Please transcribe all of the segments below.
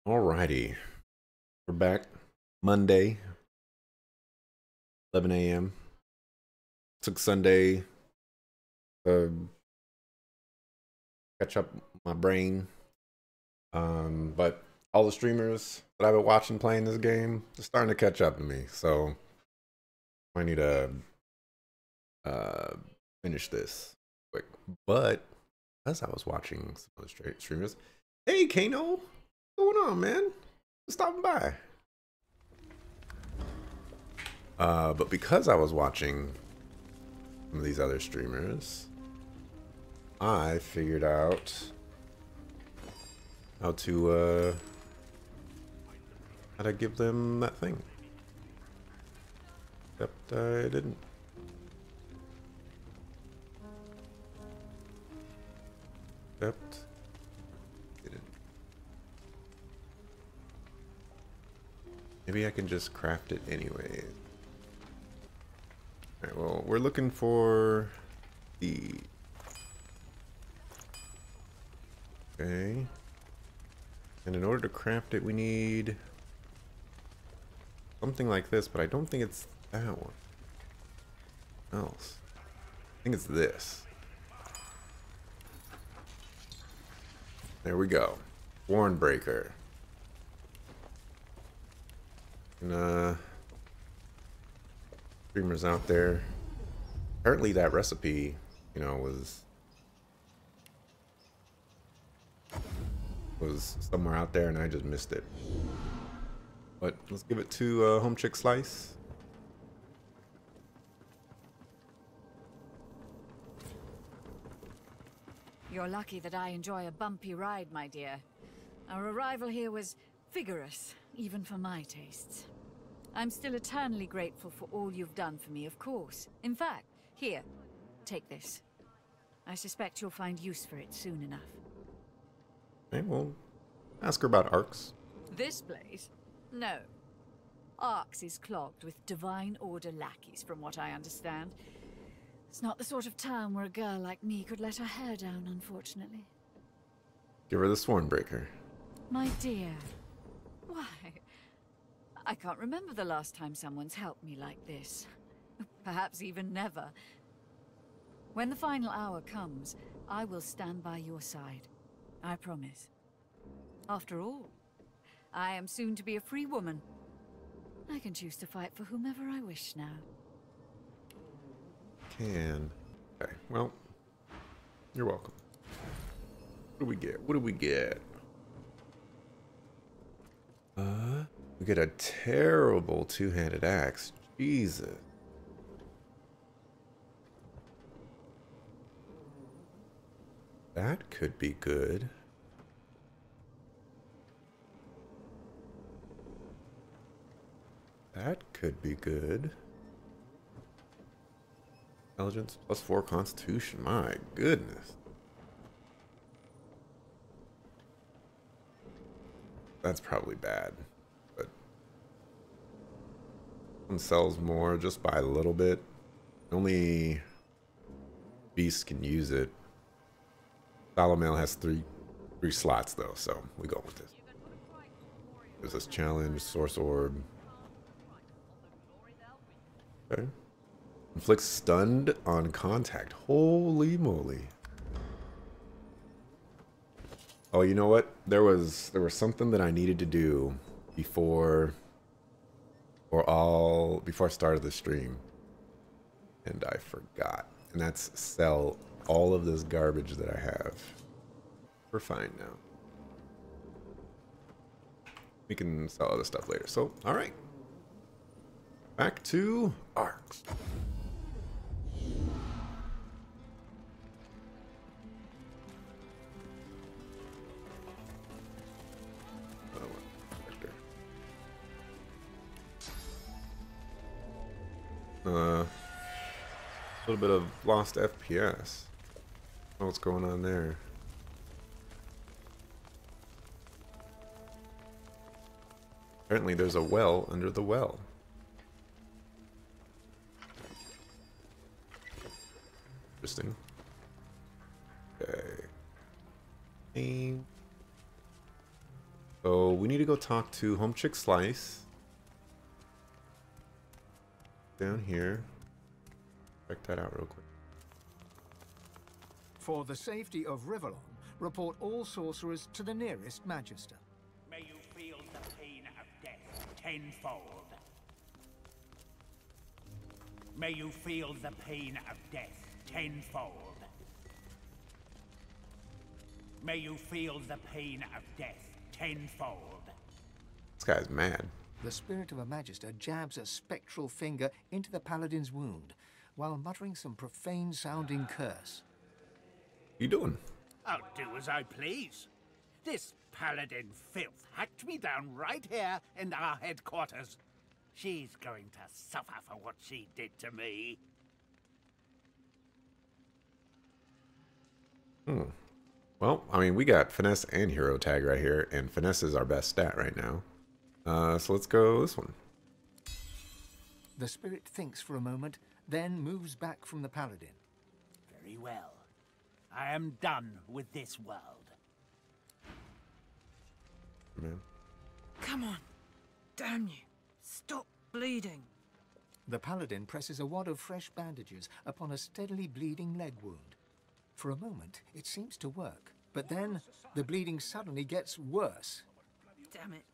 Alrighty, we're back. Monday, 11 a.m. Took Sunday to catch up my brain. But all the streamers that I've been watching playing this game, they're starting to catch up to me. So I need to uh, finish this quick. But as I was watching some of the streamers, hey Kano, what's going on, man? Just stopping by. But because I was watching some of these other streamers, I figured out how to give them that thing. Except I didn't. Except didn't. Maybe I can just craft it anyway. Alright, well, we're looking for the... Okay. And in order to craft it, we need something like this, but I don't think it's that one. Else. I think it's this. There we go. Warnbreaker. And, streamers out there. Apparently that recipe, you know, was somewhere out there and I just missed it. But let's give it to Home Chick Slice. You're lucky that I enjoy a bumpy ride, my dear. Our arrival here was vigorous, even for my tastes. I'm still eternally grateful for all you've done for me, of course. In fact, here, take this. I suspect you'll find use for it soon enough. Okay, well, ask her about arcs. This place? No. Arx is clogged with Divine Order lackeys, from what I understand. It's not the sort of town where a girl like me could let her hair down, unfortunately. Give her the Swornbreaker. My dear, why? I can't remember the last time someone's helped me like this. Perhaps even never. When the final hour comes, I will stand by your side. I promise. After all, I am soon to be a free woman. I can choose to fight for whomever I wish now. Can. Okay, well, you're welcome. What do we get? What do we get? We get a terrible two-handed axe. Jesus. That could be good. That could be good. Intelligence +4 Constitution. My goodness. That's probably bad. But one sells more just by a little bit. Only beasts can use it. Solomel has three slots though, so we go with this. There's this challenge, Source Orb. Okay. Inflicts stunned on contact. Holy moly. Oh, you know what? There was something that I needed to do before I started the stream. And I forgot. And that's sell all of this garbage that I have. We're fine now. We can sell other stuff later. So, alright. Back to arcs. A little bit of lost FPS. What's going on there? Apparently there's a well under the well. Interesting. Okay. So So we need to go talk to Home Chick Slice. Down here. Check that out real quick. For the safety of Rivellon, report all sorcerers to the nearest Magister. May you feel the pain of death tenfold. May you feel the pain of death tenfold. May you feel the pain of death tenfold. This guy's mad. The spirit of a Magister jabs a spectral finger into the paladin's wound, while muttering some profane-sounding curse. What you doing? I'll do as I please. This paladin filth hacked me down right here in our headquarters. She's going to suffer for what she did to me. Well, I mean, we got Finesse and Hero Tag right here, and Finesse is our best stat right now. So let's go this one. The spirit thinks for a moment, then moves back from the paladin. Very well. I am done with this world. Man. Come on. Damn you. Stop bleeding. The paladin presses a wad of fresh bandages upon a steadily bleeding leg wound. For a moment, it seems to work, but then the bleeding suddenly gets worse. Damn it.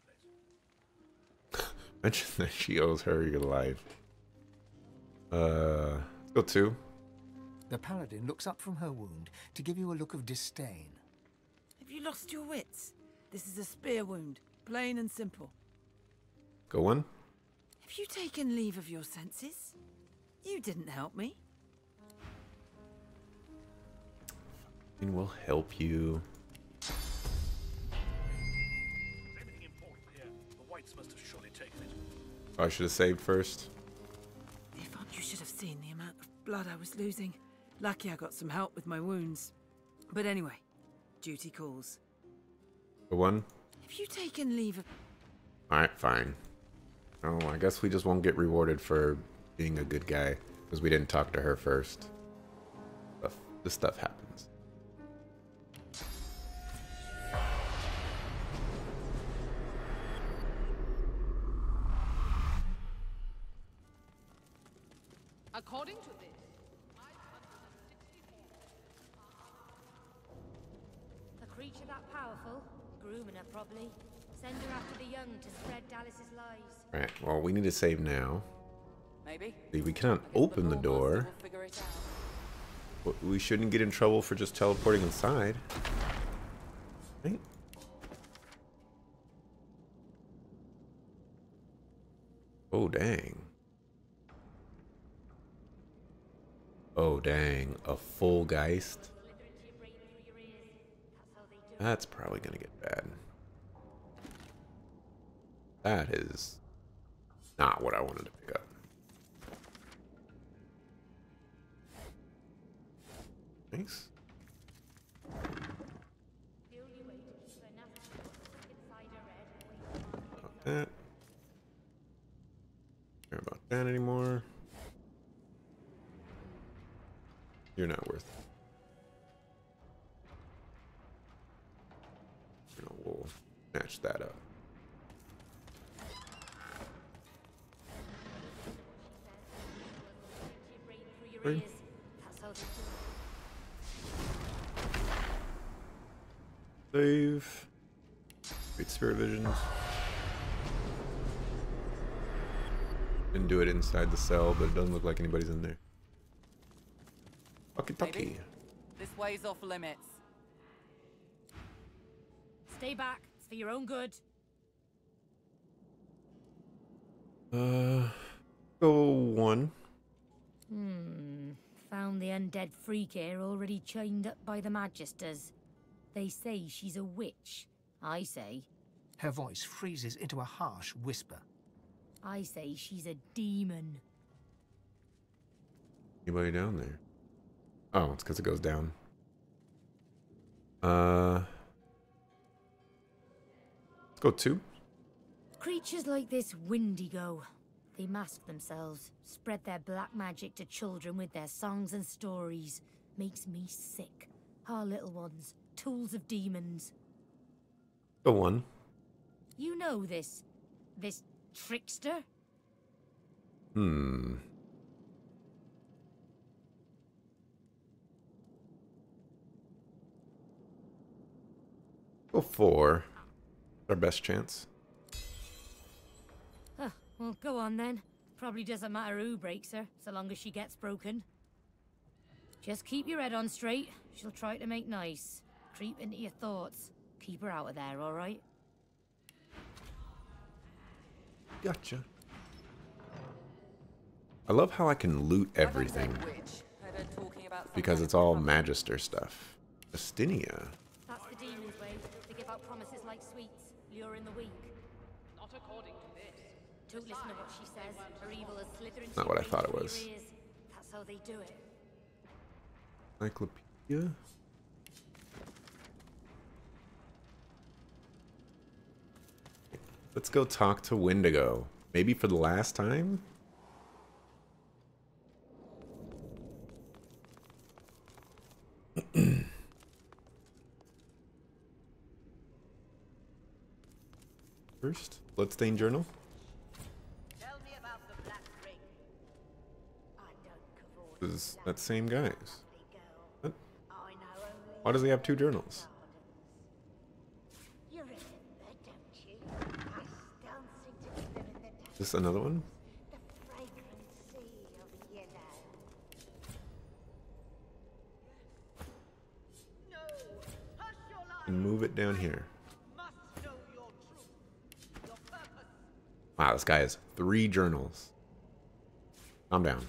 Mention that she owes her your life. Let's go 2. The paladin looks up from her wound to give you a look of disdain. Have you lost your wits? This is a spear wound. Plain and simple. Go 1. Have you taken leave of your senses? You didn't help me. And we'll help you. Anything important here? The whites must have surely taken it. Oh, I should have saved first. If you should have seen the amount of blood I was losing. Lucky I got some help with my wounds. But anyway, duty calls. Go 1. Have you taken leave of... Alright, fine. Oh, I guess we just won't get rewarded for being a good guy. Because we didn't talk to her first. This stuff happens. According to this, A creature that powerful? Grooming her, probably. Send her after the young to spread Dallas's lies. Right, well, we need to save now. maybe. See, we cannot open the door. We'll figure it out. But we shouldn't get in trouble for just teleporting inside. Right? Oh, dang. Oh, dang. A full Geist? That's probably gonna get bad. That is not what I wanted to pick up. Thanks. About that. Care about that anymore. You're not worth it. You know, we'll match that up. Three. Save. Great Spirit Visions. Didn't do it inside the cell, but it doesn't look like anybody's in there. Okie dokie. Maybe. This way's off limits. Stay back. It's for your own good. Go 1. Found the undead freak here already chained up by the Magisters. They say she's a witch. I say. Her voice freezes into a harsh whisper. I say she's a demon. Anybody down there? Oh, it's because it goes down. Let's go 2. Creatures like this Windigo. They mask themselves, spread their black magic to children with their songs and stories. Makes me sick. Our little ones, tools of demons. Go 1. know this trickster? Hmm. Go 4. Our best chance. Huh, well, go on then. Probably doesn't matter who breaks her, so long as she gets broken. Just keep your head on straight. She'll try to make nice. Creep into your thoughts. Keep her out of there, alright? Gotcha. I love how I can loot everything. Because it's all Magister stuff. Justinia. That's the demon's way. They give out promises like sweets, luring the weak. Not according to this. Don't listen to what she says. Her evil is slithering Not what I thought it was. through your ears. That's how they do it. Encyclopedia. Let's go talk to Wendigo. Maybe for the last time? First, Bloodstained Journal. Tell me about the Black Ring. This is that same guy's. What? Why does he have 2 journals? Is this another one? And move it down here. Wow, this guy has 3 journals. Calm down.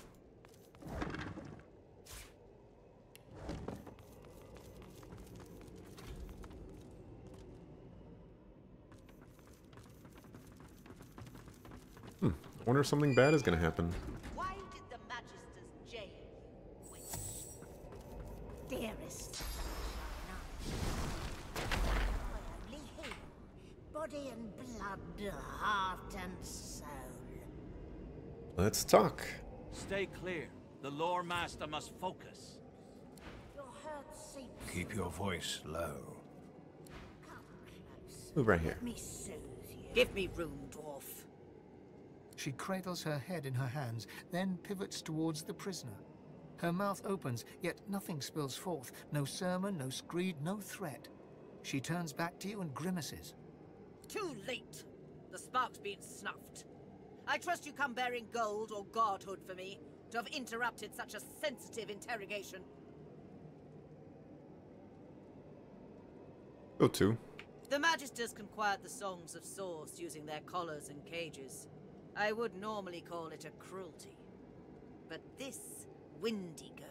I wonder if something bad is going to happen. Why did the Magisters jail you? Dearest, I only heal. Body and blood, heart and soul. Let's talk. Stay clear. The lore master must focus. Your hurt seems... Keep your voice low. Come close. Move right here. Let me soothe you. Give me room, dwarf. She cradles her head in her hands, then pivots towards the prisoner. Her mouth opens, yet nothing spills forth. No sermon, no screed, no threat. She turns back to you and grimaces. Too late. The spark's been snuffed. I trust you come bearing gold or godhood for me to have interrupted such a sensitive interrogation. Go 2. The Magisters can quiet the songs of Source using their collars and cages. I would normally call it a cruelty. But this Wendigo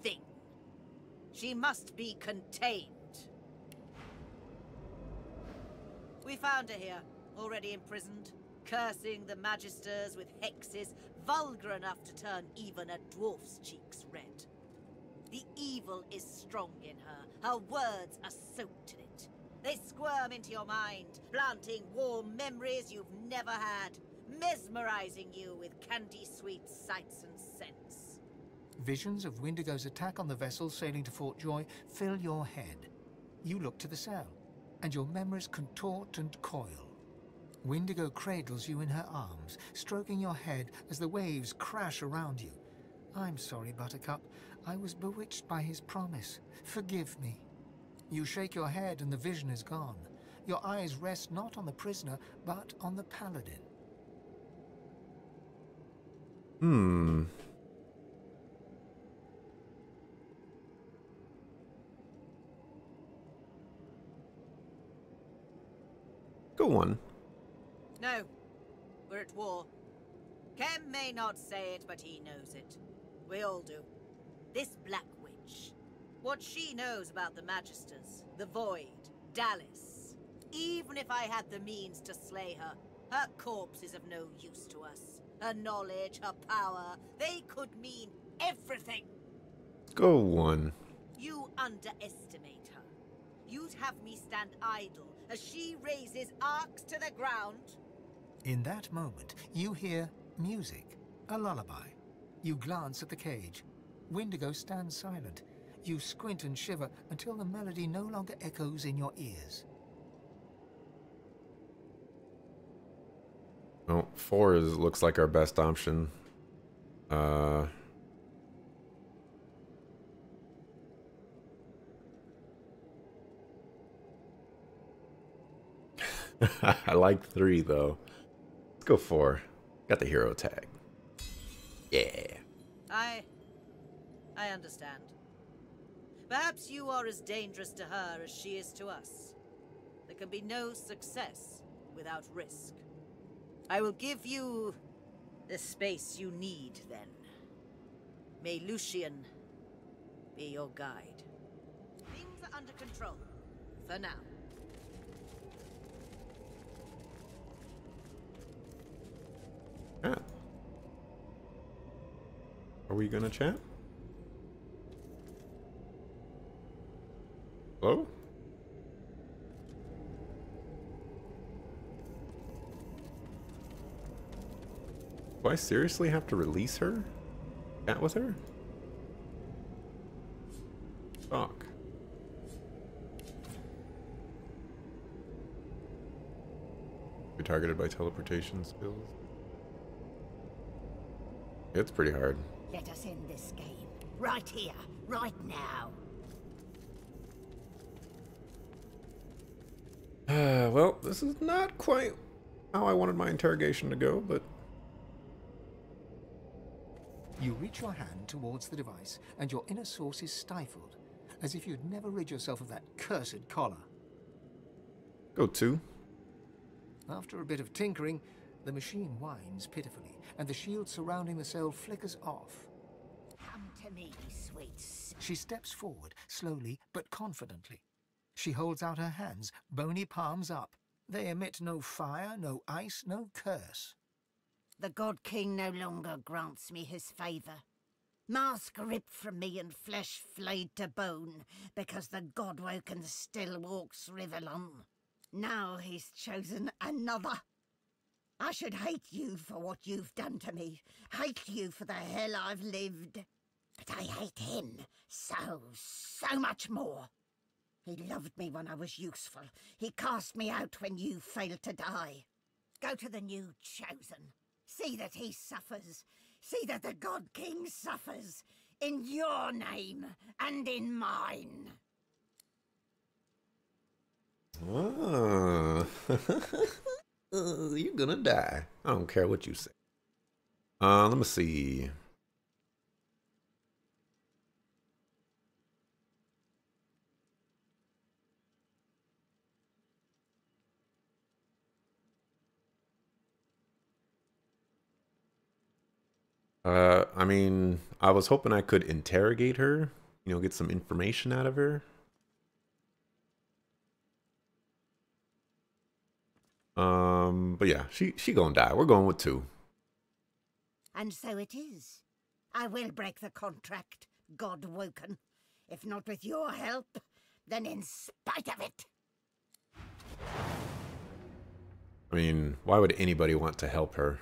thing, she must be contained. We found her here, already imprisoned, cursing the Magisters with hexes vulgar enough to turn even a dwarf's cheeks red. The evil is strong in her. Her words are soaked in it. They squirm into your mind, planting warm memories you've never had, mesmerizing you with candy-sweet sights and scents. Visions of Wendigo's attack on the vessel sailing to Fort Joy fill your head. You look to the cell, and your memories contort and coil. Wendigo cradles you in her arms, stroking your head as the waves crash around you. I'm sorry, Buttercup. I was bewitched by his promise. Forgive me. You shake your head and the vision is gone. Your eyes rest not on the prisoner, but on the paladin. Go 1. No, we're at war. Kem may not say it, but he knows it. We all do. This Black Witch. What she knows about the Magisters, the Void, Dallas. Even if I had the means to slay her, her corpse is of no use to us. Her knowledge, her power, they could mean everything. Go 1. You underestimate her. You'd have me stand idle as she raises arcs to the ground. In that moment, you hear music, a lullaby. You glance at the cage. Wendigo stands silent. You squint and shiver until the melody no longer echoes in your ears. Oh, 4 looks like our best option. I like 3 though. Let's go 4. Got the hero tag. Yeah. I understand. Perhaps you are as dangerous to her as she is to us. There can be no success without risk. I will give you the space you need, then. May Lucian be your guide. Things are under control, for now. Yeah. Are we gonna chat? Hello? Do I seriously have to release her? Chat with her? Fuck. Be targeted by teleportation skills. It's pretty hard. Let us end this game. Right here, right now. Well, this is not quite how I wanted my interrogation to go, but... You reach your hand towards the device, and your inner source is stifled, as if you'd never rid yourself of that cursed collar. Go 2. After a bit of tinkering, the machine whines pitifully, and the shield surrounding the cell flickers off. Come to me, sweets. She steps forward, slowly but confidently. She holds out her hands, bony palms up. They emit no fire, no ice, no curse. The God King no longer grants me his favour. Mask ripped from me and flesh flayed to bone, because the God-woken still walks Rivellon. Now he's chosen another. I should hate you for what you've done to me, hate you for the hell I've lived. But I hate him so much more. He loved me when I was useful. He cast me out when you failed to die. Go to the new chosen. See that he suffers. See that the God King suffers. In your name and in mine. Oh. You're gonna die. I don't care what you say. Let me see. I mean, I was hoping I could interrogate her, you know, get some information out of her. But yeah, she gonna die. We're going with 2. And so it is. I will break the contract, God woken. If not with your help, then in spite of it. I mean, why would anybody want to help her?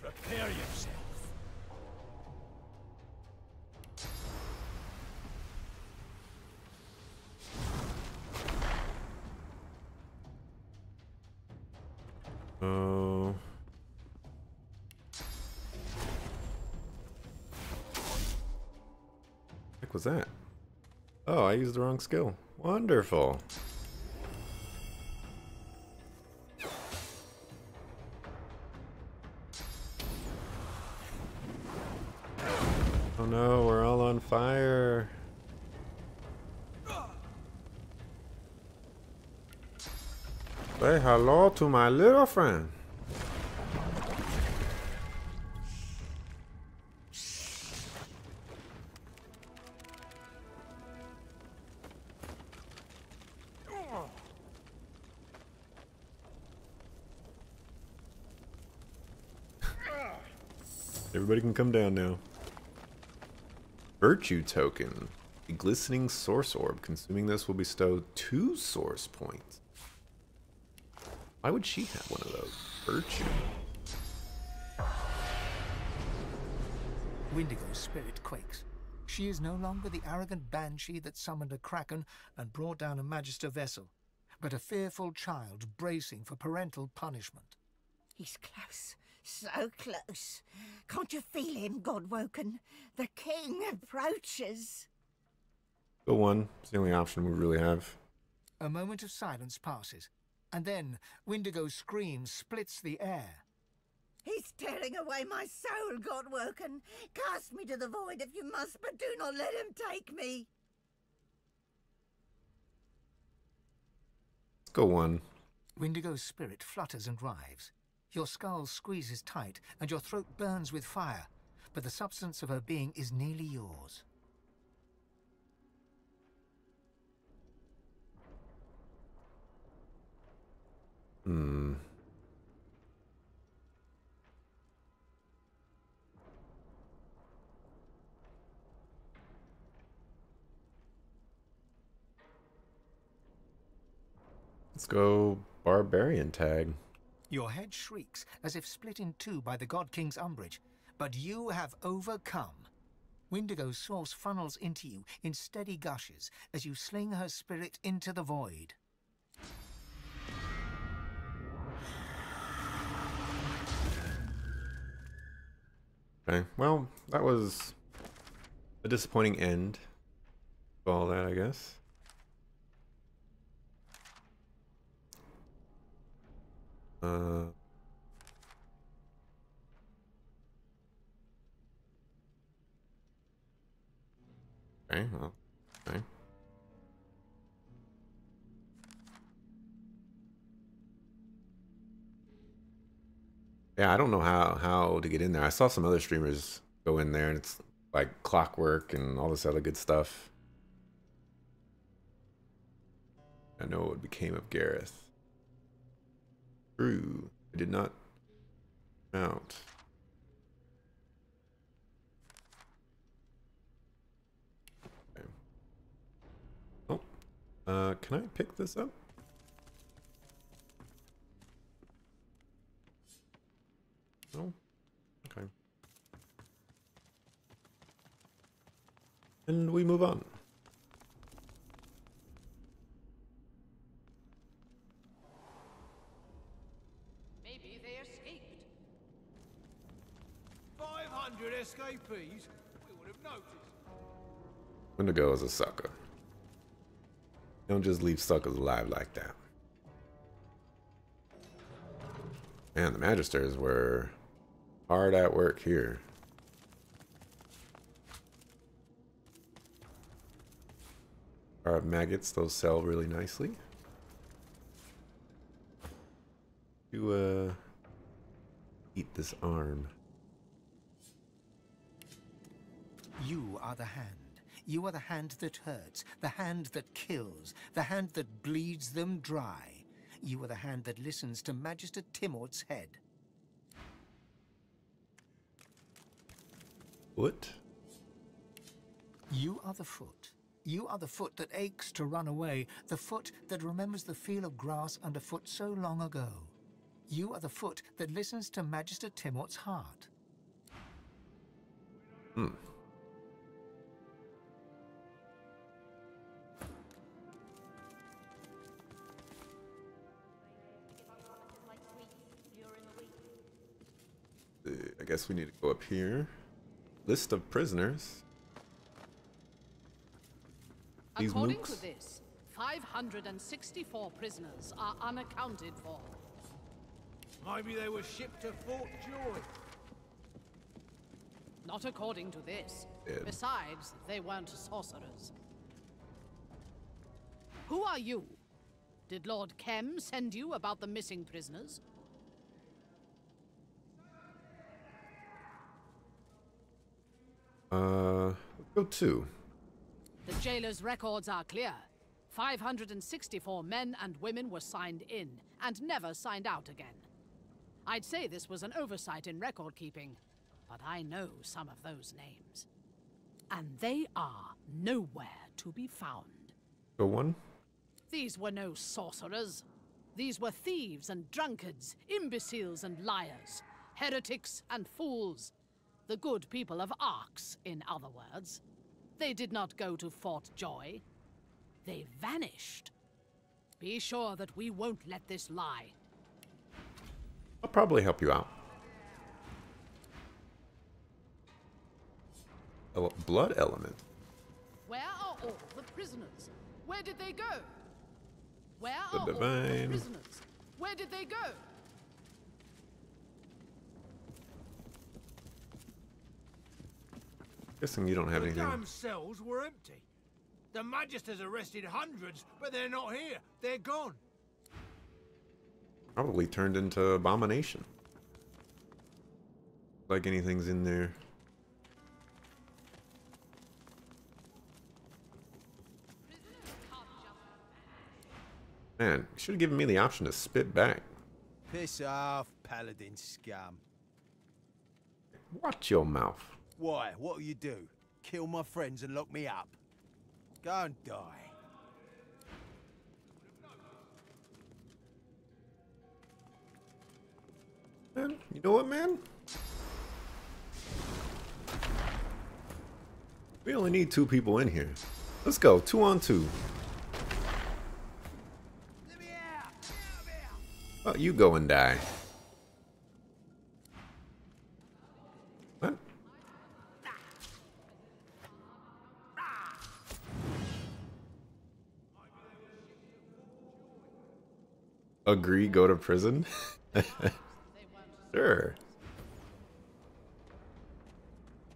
Prepare yourself. Oh. What was that? Oh, I used the wrong skill. Wonderful. Oh no, we're all on fire. Say hello to my little friend. Everybody can come down now. Virtue token. A glistening source orb. Consuming this will bestow 2 source points. Why would she have one of those? Virtue. Windigo's spirit quakes. She is no longer the arrogant banshee that summoned a kraken and brought down a magister vessel, but a fearful child bracing for parental punishment. He's close, so close. Can't you feel him, Godwoken? The king approaches. Go one. It's the only option we really have. A moment of silence passes, and then Windigo's scream splits the air. He's tearing away my soul, Godwoken. Cast me to the void if you must, but do not let him take me. Let's go one. Windigo's spirit flutters and writhes. Your skull squeezes tight, and your throat burns with fire, but the substance of her being is nearly yours. Let's go barbarian tag. Your head shrieks as if split in two by the God King's umbrage, but you have overcome. Windigo's source funnels into you in steady gushes as you sling her spirit into the void. Okay, well, that was a disappointing end to all that, I guess. Okay, well, okay. Yeah, I don't know how to get in there. I saw some other streamers go in there and it's like clockwork and all this other good stuff. I know what became of Gareth. True. I did not mount. Okay. Oh. Can I pick this up? No? Okay. And we move on. Maybe they escaped. 500 escapees? We would have noticed. Wendigo is a sucker. Don't just leave suckers alive like that. Man, the Magisters were hard at work here. Our maggots, those sell really nicely. To eat this arm. You are the hand. You are the hand that hurts, the hand that kills, the hand that bleeds them dry. You are the hand that listens to Magister Timort's head. What? You are the foot. You are the foot that aches to run away, the foot that remembers the feel of grass underfoot so long ago. You are the foot that listens to Magister Timort's heart. Hmm. I guess we need to go up here. List of prisoners. These According mooks? to this, 564 prisoners are unaccounted for. Maybe they were shipped to Fort Joy. Not according to this. Dead. Besides, they weren't sorcerers. Who are you? Did Lord Kem send you about the missing prisoners? Let's go 2. The jailer's records are clear. 564 men and women were signed in, and never signed out again. I'd say this was an oversight in record keeping, but I know some of those names. And they are nowhere to be found. Go 1. These were no sorcerers. These were thieves and drunkards, imbeciles and liars, heretics and fools. The good people of Arx, in other words. They did not go to Fort Joy. They vanished. Be sure that we won't let this lie. I'll probably help you out. Blood element. Where are all the prisoners? Where did they go? Where The are all the divine. prisoners? Where did they go? Guessing you don't have The anything. damn cells were empty. The Magisters arrested hundreds, but they're not here. They're gone. Probably turned into abomination. Like anything's in there. Man, you should have given me the option to spit back. Piss off, paladin scum. Watch your mouth. Why? What'll you do? Kill my friends and lock me up? Go and die. Man, you know what, man? We only need 2 people in here. Let's go, 2 on 2. Oh, you go and die. What? Agree, go to prison? Sure.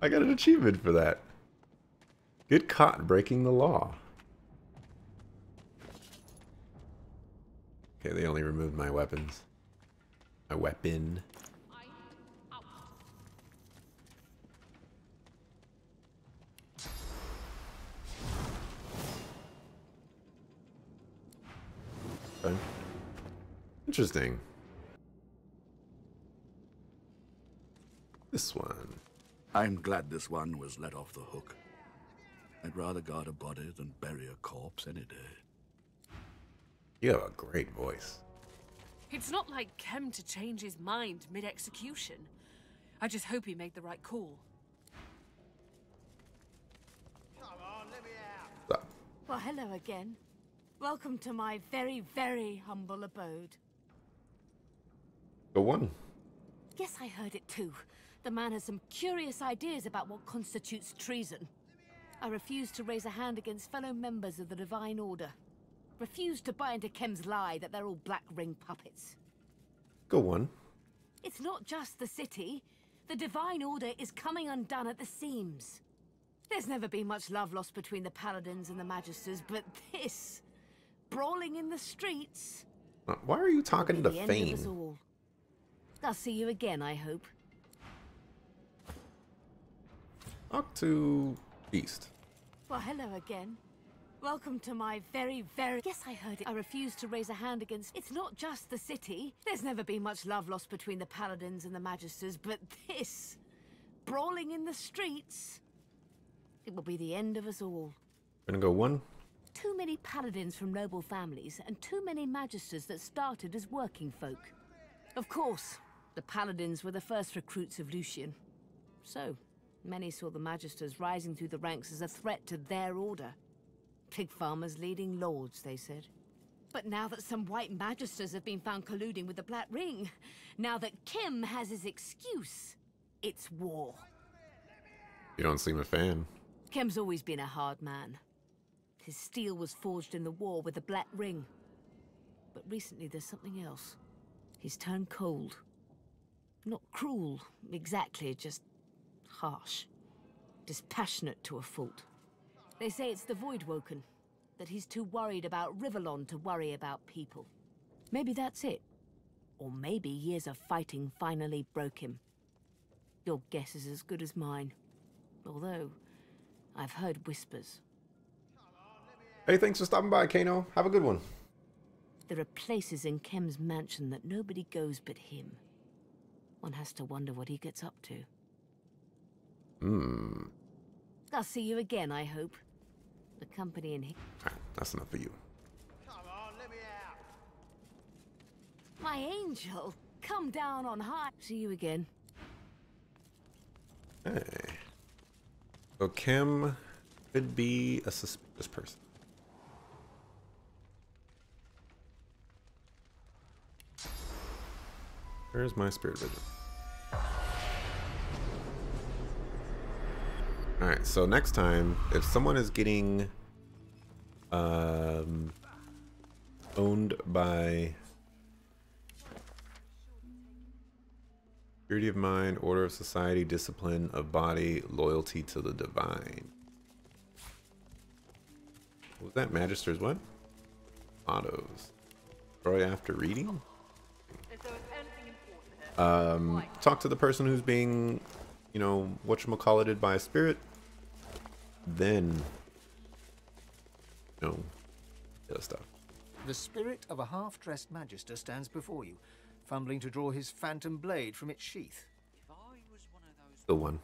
I got an achievement for that. Get caught breaking the law. Okay, they only removed my weapons. My weapon. Okay. Interesting. This one. I'm glad this one was let off the hook. I'd rather guard a body than bury a corpse any day. You have a great voice. It's not like Kem to change his mind mid-execution. I just hope he made the right call. Well, hello again. Welcome to my very, very humble abode. Go one. Yes, I heard it too. The man has some curious ideas about what constitutes treason. I refuse to raise a hand against fellow members of the Divine Order. Refuse to buy into Kem's lie that they're all Black Ring puppets. Go one. It's not just the city. The Divine Order is coming undone at the seams. There's never been much love lost between the Paladins and the Magisters, but this... brawling in the streets... Why are you talking to the end of us Fane? all. I'll see you again, I hope. Talk to Beast. Well, hello again. Welcome to my very, very... Yes, I heard it. I refuse to raise a hand against... It's not just the city. There's never been much love lost between the Paladins and the Magisters, but this... brawling in the streets... it will be the end of us all. Gonna go one. Too many Paladins from noble families, and too many Magisters that started as working folk. Of course, the Paladins were the first recruits of Lucian. So, many saw the Magisters rising through the ranks as a threat to their order. Pig farmers leading lords, they said. But now that some white Magisters have been found colluding with the Black Ring, now that Kim has his excuse, it's war. You don't seem a fan. Kim's always been a hard man. His steel was forged in the war with the Black Ring. But recently there's something else. He's turned cold. Not cruel, exactly, just harsh. Dispassionate to a fault. They say it's the Void Woken, that he's too worried about Rivellon to worry about people. Maybe that's it. Or maybe years of fighting finally broke him. Your guess is as good as mine. Although, I've heard whispers. Hey, thanks for stopping by, Kano. Have a good one. There are places in Kem's mansion that nobody goes but him. One has to wonder what he gets up to. I'll see you again, I hope. The company in here. That's enough for you. My angel, come down on high. See you again. Hey. So Kim could be a suspicious person. Where's my spirit vision? Alright, so next time, if someone is getting owned by purity of mind, order of society, discipline of body, loyalty to the divine. What was that? Magister's what? Autos. Destroy after reading? Talk to the person who's being, you know, whatchamacallited by a spirit. Then, you know, the other stuff. The spirit of a half-dressed magister stands before you, fumbling to draw his phantom blade from its sheath. The one.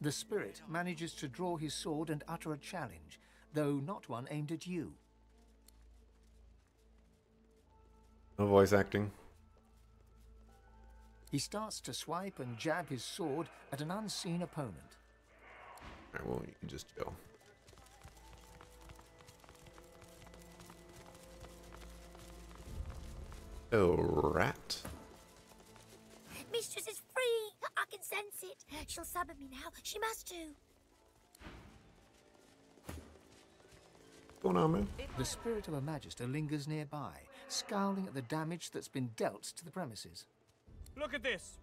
The spirit manages to draw his sword and utter a challenge, though not one aimed at you. No voice acting. He starts to swipe and jab his sword at an unseen opponent. Alright, well, you can just chill. Oh, rat. Mistress is free! I can sense it. She'll summon me now. She must do. What's going on, man? The spirit of a magister lingers nearby, scowling at the damage that's been dealt to the premises. Look at this.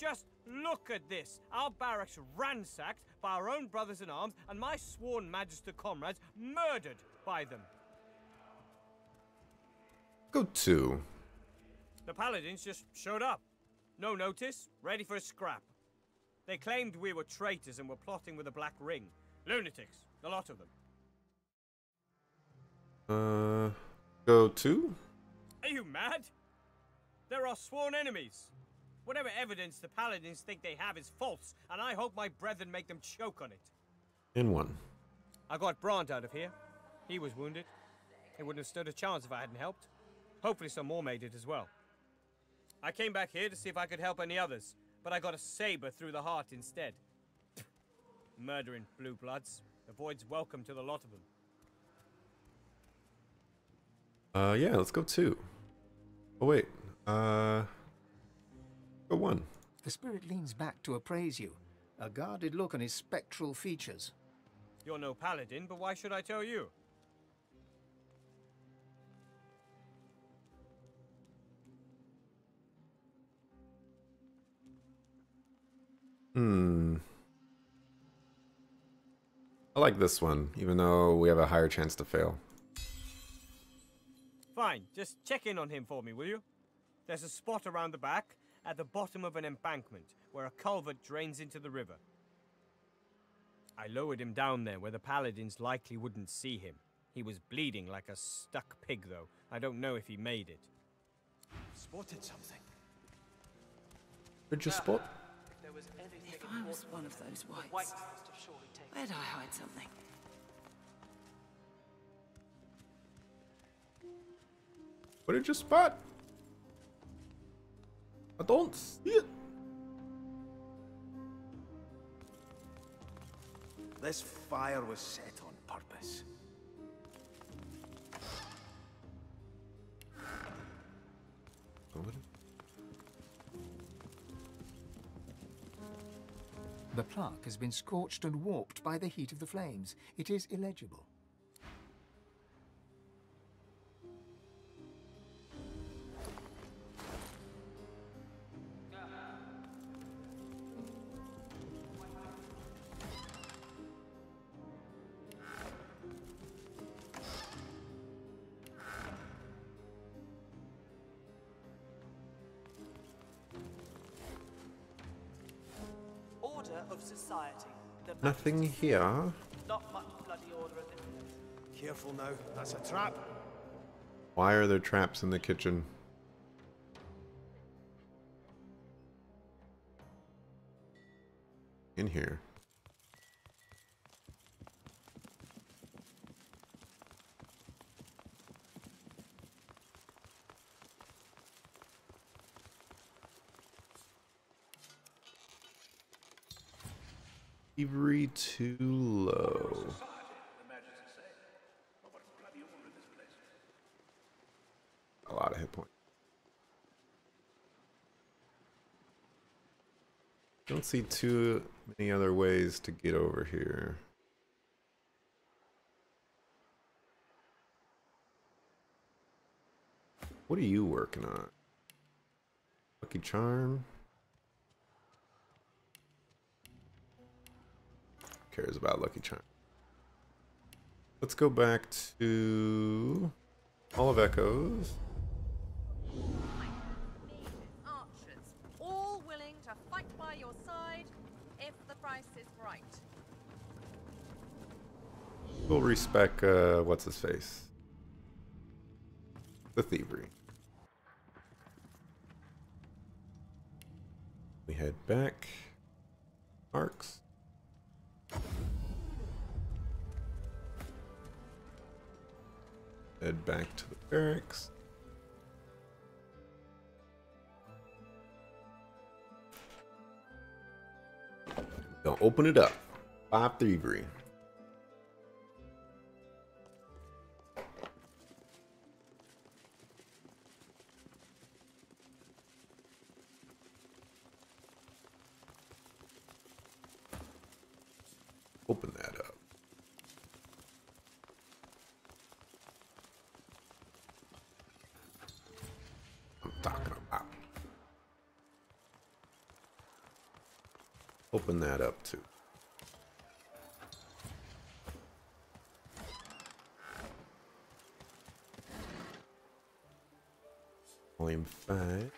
Just look at this. Our barracks ransacked by our own brothers in arms and my sworn magister comrades murdered by them. Go to. The paladins just showed up. No notice, ready for a scrap. They claimed we were traitors and were plotting with the Black Ring. Lunatics, a lot of them. Go to? Are you mad? They're our sworn enemies. Whatever evidence the paladins think they have is false, and I hope my brethren make them choke on it. In one. I got Brant out of here. He was wounded. He wouldn't have stood a chance if I hadn't helped. Hopefully some more made it as well. I came back here to see if I could help any others, but I got a saber through the heart instead. Murdering blue bloods. The void's welcome to the lot of them. Yeah, let's go 2. Oh, wait. Go 1. The spirit leans back to appraise you, a guarded look on his spectral features. You're no paladin, but why should I tell you? I like this one, even though we have a higher chance to fail. Fine, just check in on him for me, will you? There's a spot around the back, at the bottom of an embankment, where a culvert drains into the river. I lowered him down there where the paladins likely wouldn't see him. He was bleeding like a stuck pig, though. I don't know if he made it. Spotted something. Where'd you spot? If I was one of those whites, where'd I hide something? What did you spot? I don't see it. This fire was set on purpose. The plaque has been scorched and warped by the heat of the flames. It is illegible. Of society. Nothing here. Not much bloody order at this place. Careful now, that's a trap. Why are there traps in the kitchen? In here. Bravery too low. A lot of hit points. Don't see too many other ways to get over here. What are you working on? Lucky Charm? Who cares about Lucky Charm? Let's go back to Hall of Echoes. Archers, all willing to fight by your side if the price is right. We'll respec what's his face? The thievery. We head back. Marks. Head back to the barracks. Gonna open it up. 5 thievery. Open that up. I'm talking about. Open that up too. Volume 5.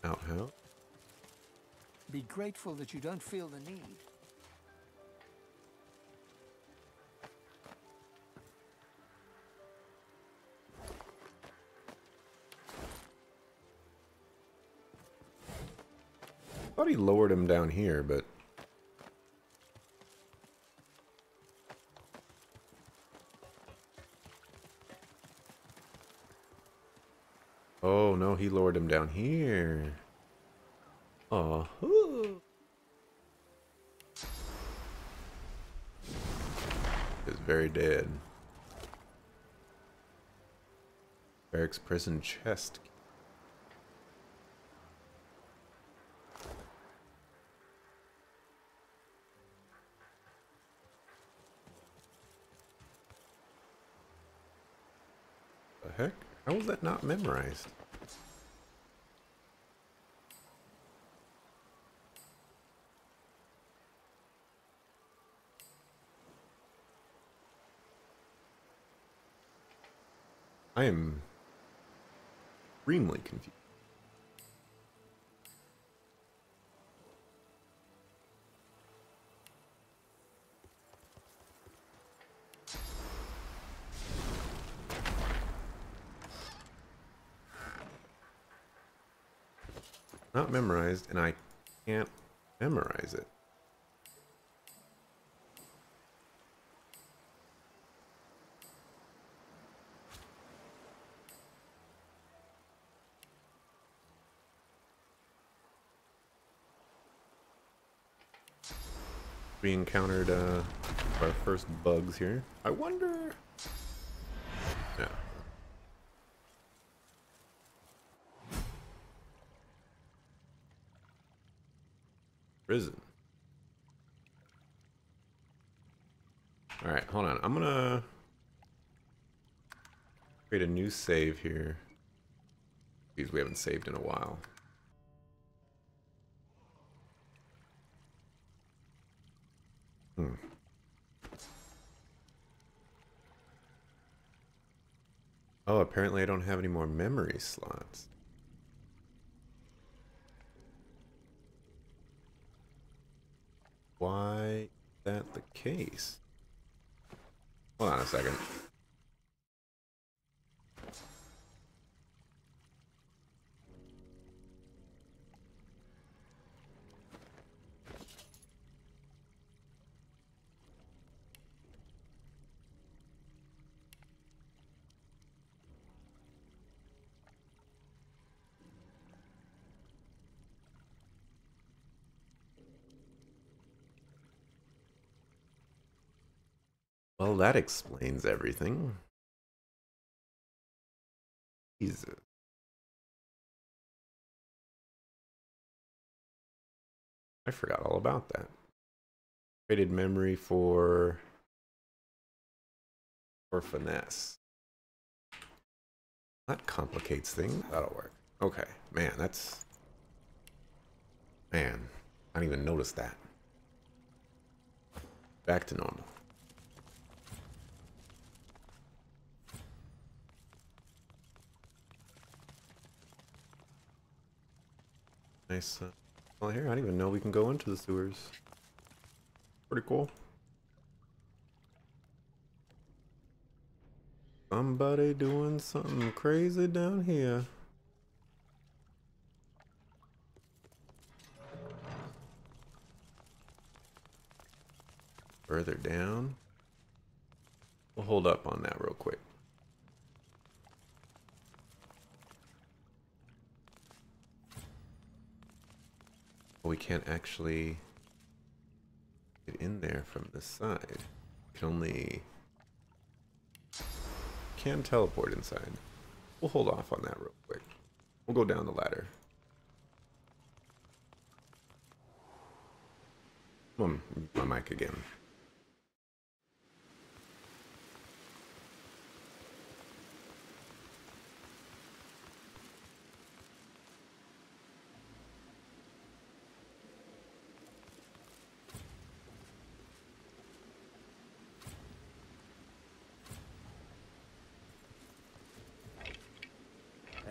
Outhouse. Be grateful that you don't feel the need. Thought he lowered him down here, but oh no, he lowered him down here. Oh, is very dead. Barracks prison chest. The heck? How was that not memorized? I am extremely confused. Not memorized, and I can't memorize it. We encountered our first bugs here. I wonder. Yeah. Prison. All right, hold on. I'm gonna create a new save here because we haven't saved in a while. Oh, apparently I don't have any more memory slots. Why is that the case? Hold on a second. Well, that explains everything. Jesus. I forgot all about that. Traded memory for finesse. That complicates things. That'll work. Okay, man, that's... Man, I didn't even notice that. Back to normal. Nice. Well, here, I didn't even know we can go into the sewers. Pretty cool. Somebody doing something crazy down here. Further down. We'll hold up on that real quick. We can't actually get in there from this side. We can only... Can teleport inside. We'll hold off on that real quick. We'll go down the ladder. Come on, my mic again.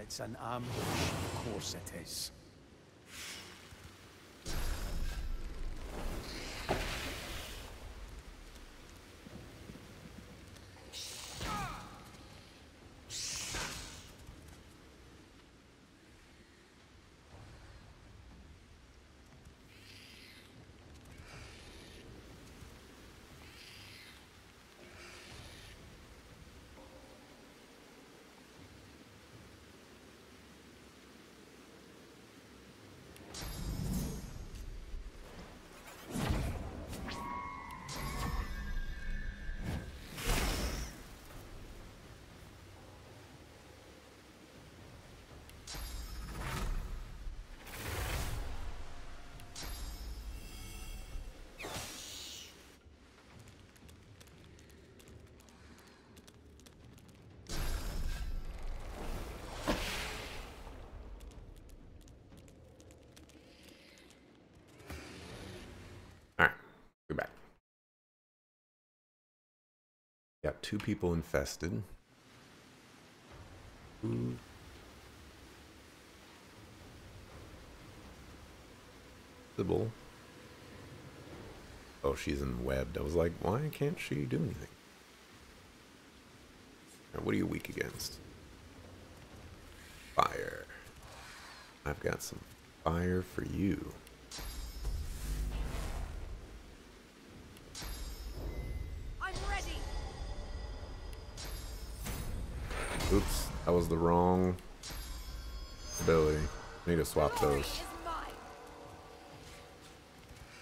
It's an ambush, of course it is. We're back. Got 2 people infested. Ooh. Sybil. Oh, she's in webbed. I was like, why can't she do anything? Now, what are you weak against? Fire. I've got some fire for you. I'm ready. Oops, that was the wrong ability. Need to swap those.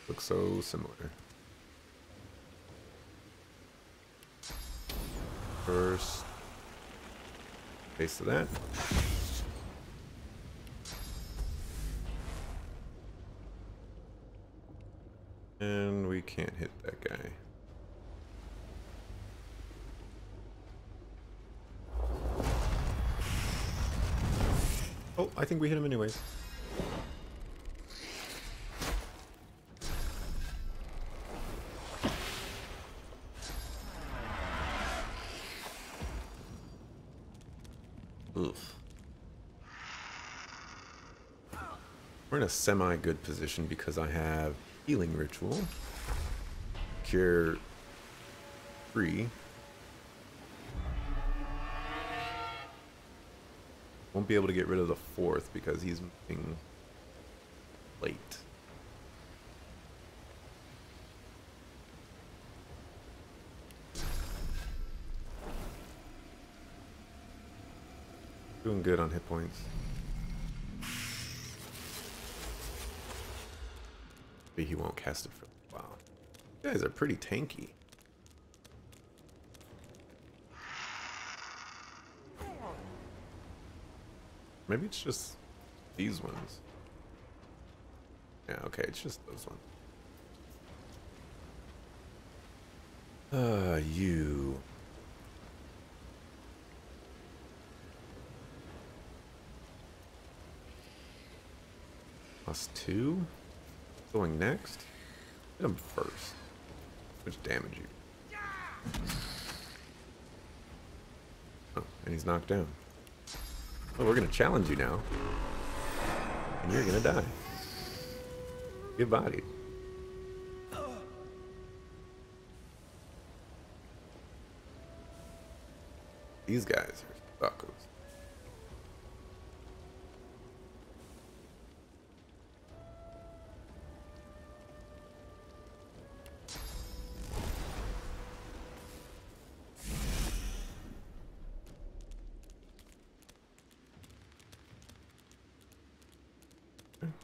Look so similar. First, taste of that. And we can't hit that guy. Oh, I think we hit him anyways. Oof. We're in a semi-good position because I have healing ritual. Cure 3. Won't be able to get rid of the 4th because he's moving late. Doing good on hit points. Maybe he won't cast it for a while. You guys are pretty tanky. Maybe it's just these ones. Yeah, okay, it's just those ones. You. +2? Going next? Hit him first. Which damage you? Oh, and he's knocked down. Oh, we're gonna challenge you now. And you're gonna die. Get bodied. These guys are suckers.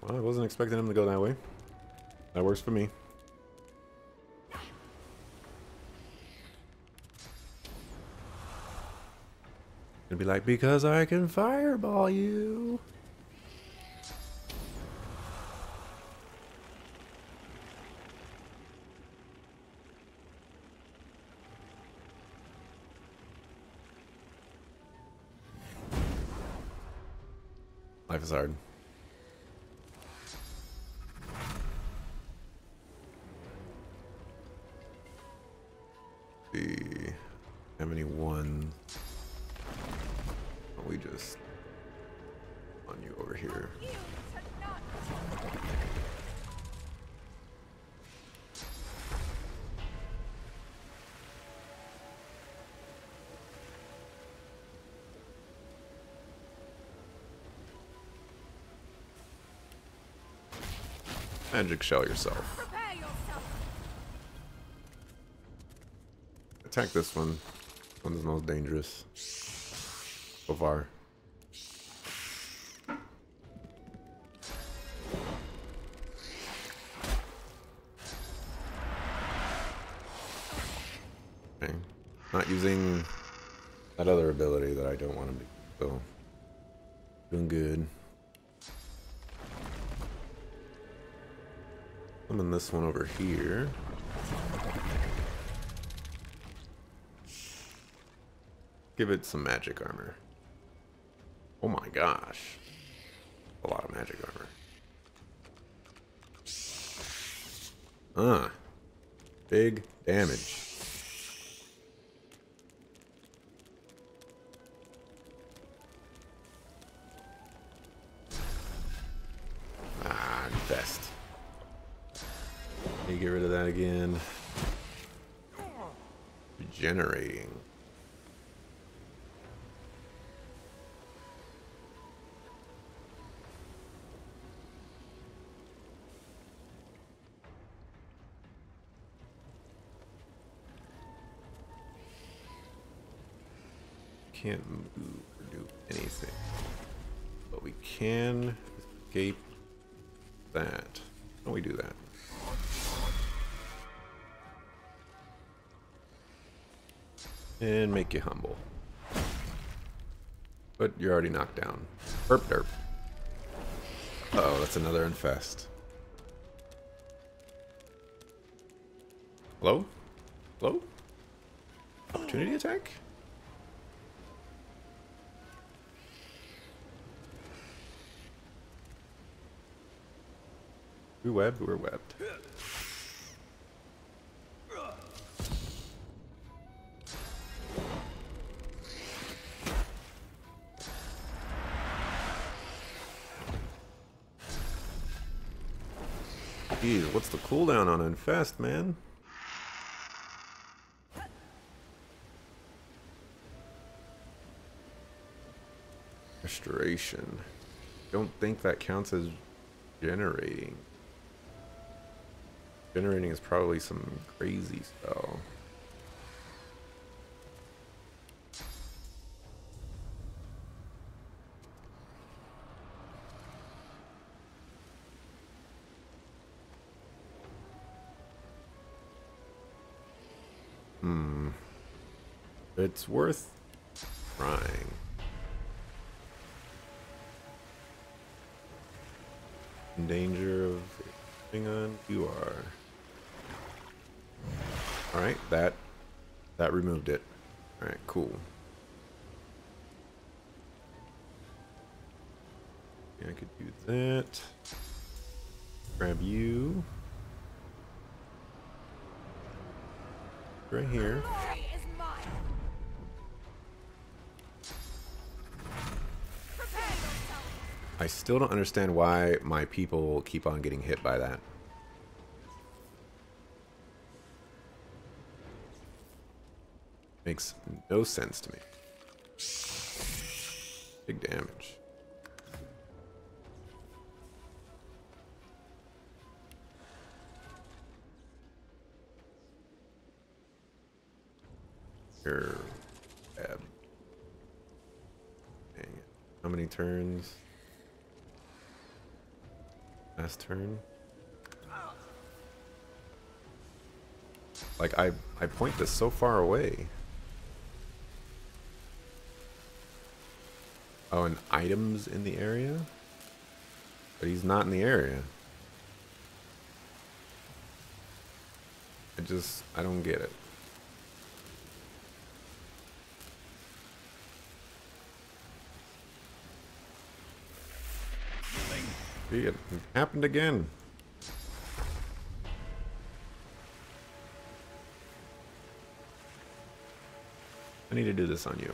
Well, I wasn't expecting him to go that way. That works for me. It'd be like, because I can fireball you. Life is hard. See, have any ones? We just on you over here. Magic shell yourself. Attack this one. This one's the most dangerous so far. Okay. Not using that other ability that I don't want to be. So doing good. Summon this one over here. Give it some magic armor. Oh my gosh. A lot of magic armor. Big damage. Infest. Let me get rid of that again. Regenerating. Can't move or do anything, but we can escape that. How do we do that? And make you humble. But you're already knocked down. Herp derp. Uh-oh, that's another infest. Hello? Hello? Opportunity attack? We webbed, we're webbed. Jeez, what's the cooldown on Infest, man? Restoration. Don't think that counts as generating. Generating is probably some crazy spell. It's worth trying. in danger of... Hang on, you are. Alright, that removed it. Alright, cool. Yeah, I could do that. Grab you. Right here. I still don't understand why my people keep on getting hit by that. Makes no sense to me. Big damage. Here. Dang it. How many turns? Last turn. Like I point this so far away. Oh, and items in the area? But he's not in the area. I don't get it. See, it happened again. I need to do this on you.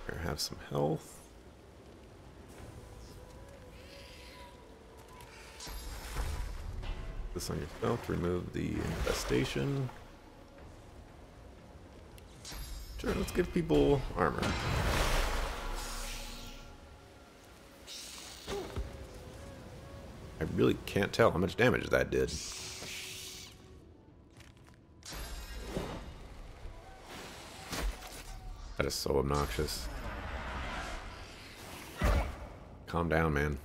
Here, have some health. This on yourself, remove the infestation. Sure, let's give people armor. I really can't tell how much damage that did. That is so obnoxious. Calm down, man.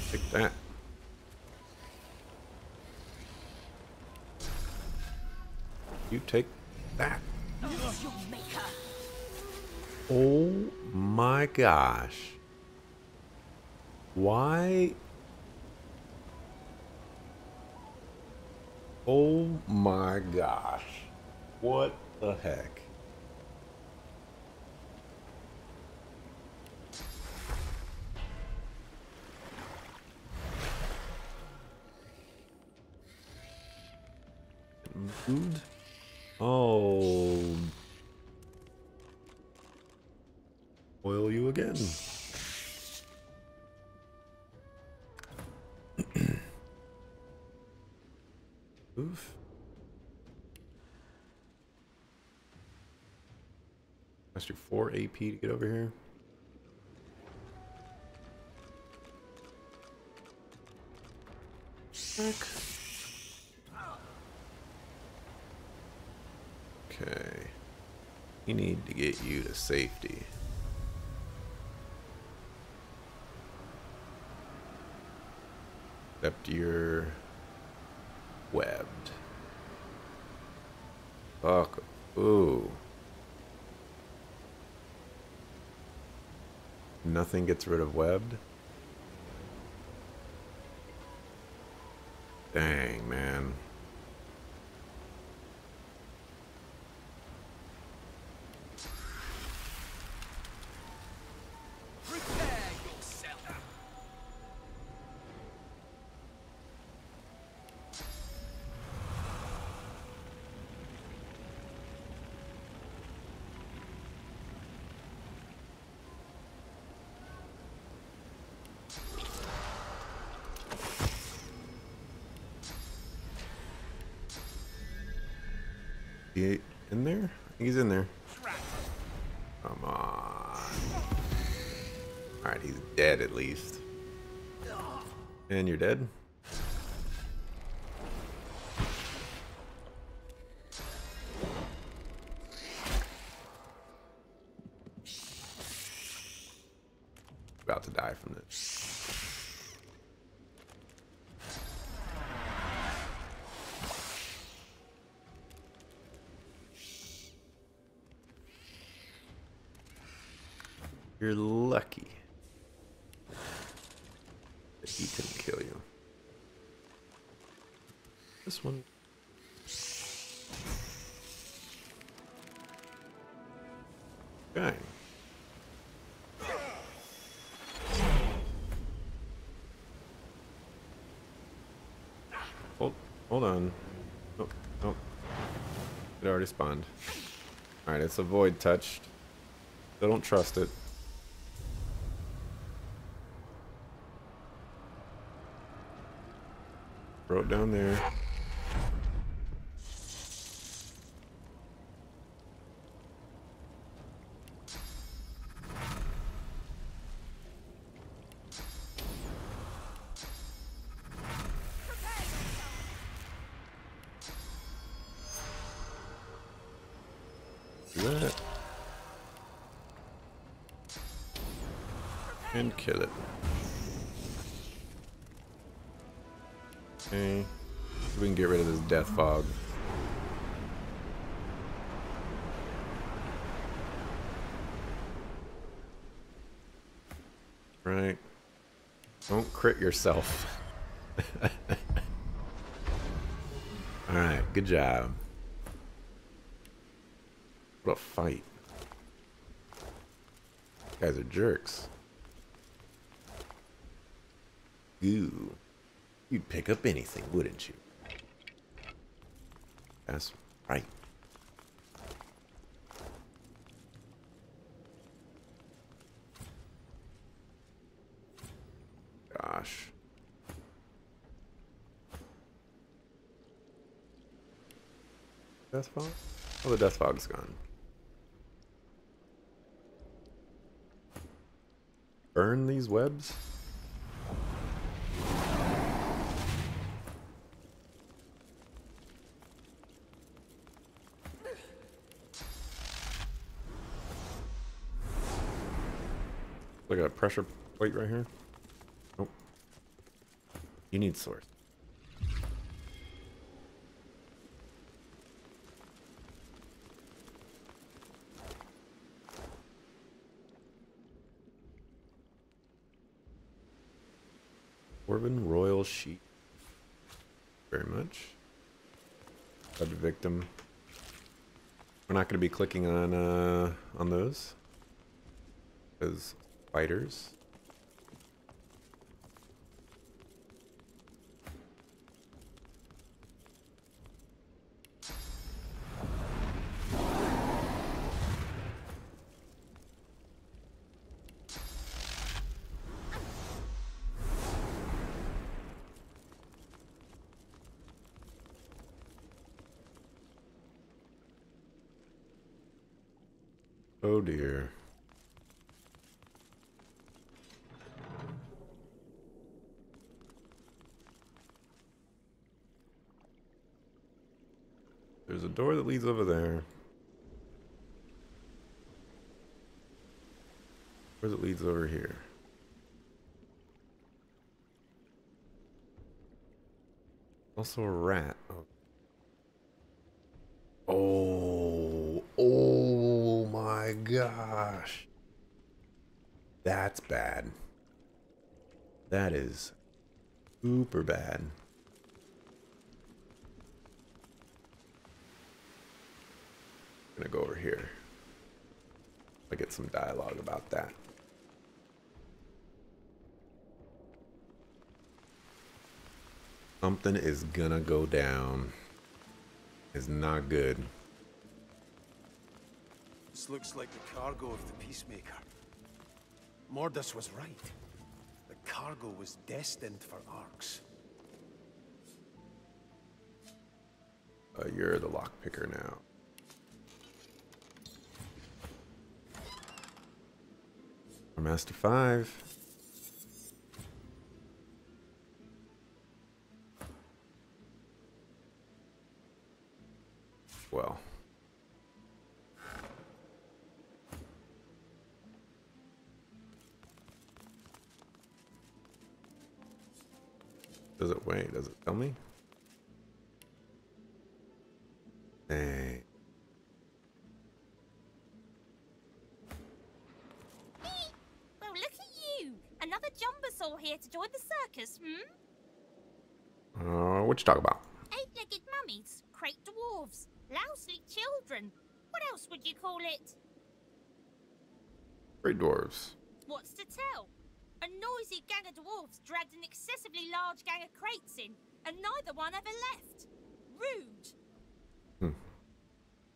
Take that. You take that. Oh my gosh. Why? Oh my gosh. What the heck? Food? Oh. Oil you again. Oof. Must do 4 AP to get over here. Heck. Okay. We need to get you to safety. Except you're webbed. Fuck. Ooh. Nothing gets rid of webbed? Dang, man. He in there? He's in there. Come on. Alright, he's dead at least. And you're dead? die from this. You're lucky that he couldn't kill you. This one. Okay. Hold on. Oh, oh. It already spawned. Alright, it's a void touched. Still don't trust it. Throw it down there. Do that. And kill it. Okay. We can get rid of this death fog. Right. Don't crit yourself. Alright, good job. What a fight. You guys are jerks. Ooh. You'd pick up anything, wouldn't you? That's right. Gosh. Death fog? Oh, the death fog's gone. Burn these webs? Like a pressure plate right here. Nope. You need source. Orban Royal Sheep. Very much. Blood victim. We're not going to be clicking on those as fighters. Oh dear. There's a door that leads over there. Where it leads over here. Also a rat. Oh. Oh my gosh. That's bad. That is super bad. I'm gonna go over here. I get some dialogue about that. Something is gonna go down. It's not good. This looks like the cargo of the Peacemaker. Mordus was right. The cargo was destined for Arks. You're the lockpicker now. Master 5. Well. Does it weigh? Does it tell me? Dang. Well, look at you! Another jumbasaur here to join the circus, What you talk about? Eight-legged mummies, crate dwarves, lousely children. What else would you call it? Great dwarves. What's to tell? A noisy gang of dwarves dragged an excessively large gang of crates in, and neither one ever left. Rude.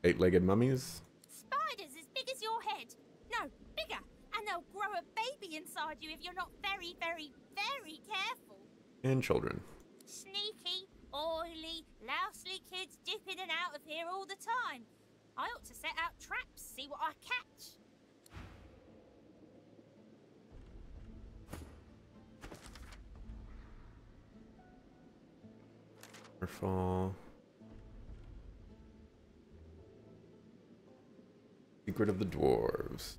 Eight-legged mummies? Spiders as big as your head. No, bigger. And they'll grow a baby inside you if you're not very, very, very careful. And children. Sneaky, oily, lousely kids dip in and out of here all the time. I ought to set out traps, see what I catch. Waterfall. Secret of the Dwarves.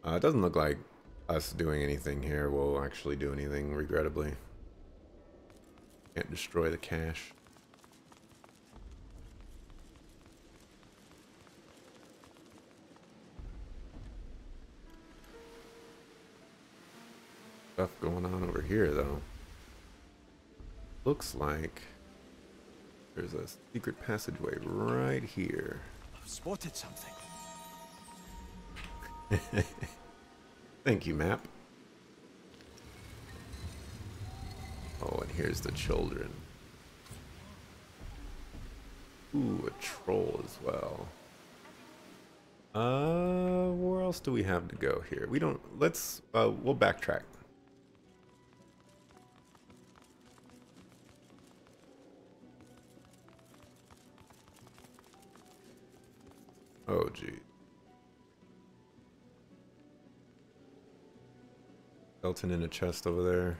It doesn't look like us doing anything here will actually do anything, regrettably. Can't destroy the cache. Stuff going on over here, though. Looks like there's a secret passageway right here. I've spotted something. Thank you, map. Oh, and here's the children. Ooh, a troll as well. Where else do we have to go here? We don't, we'll backtrack. Oh, gee. Skeleton in a chest over there.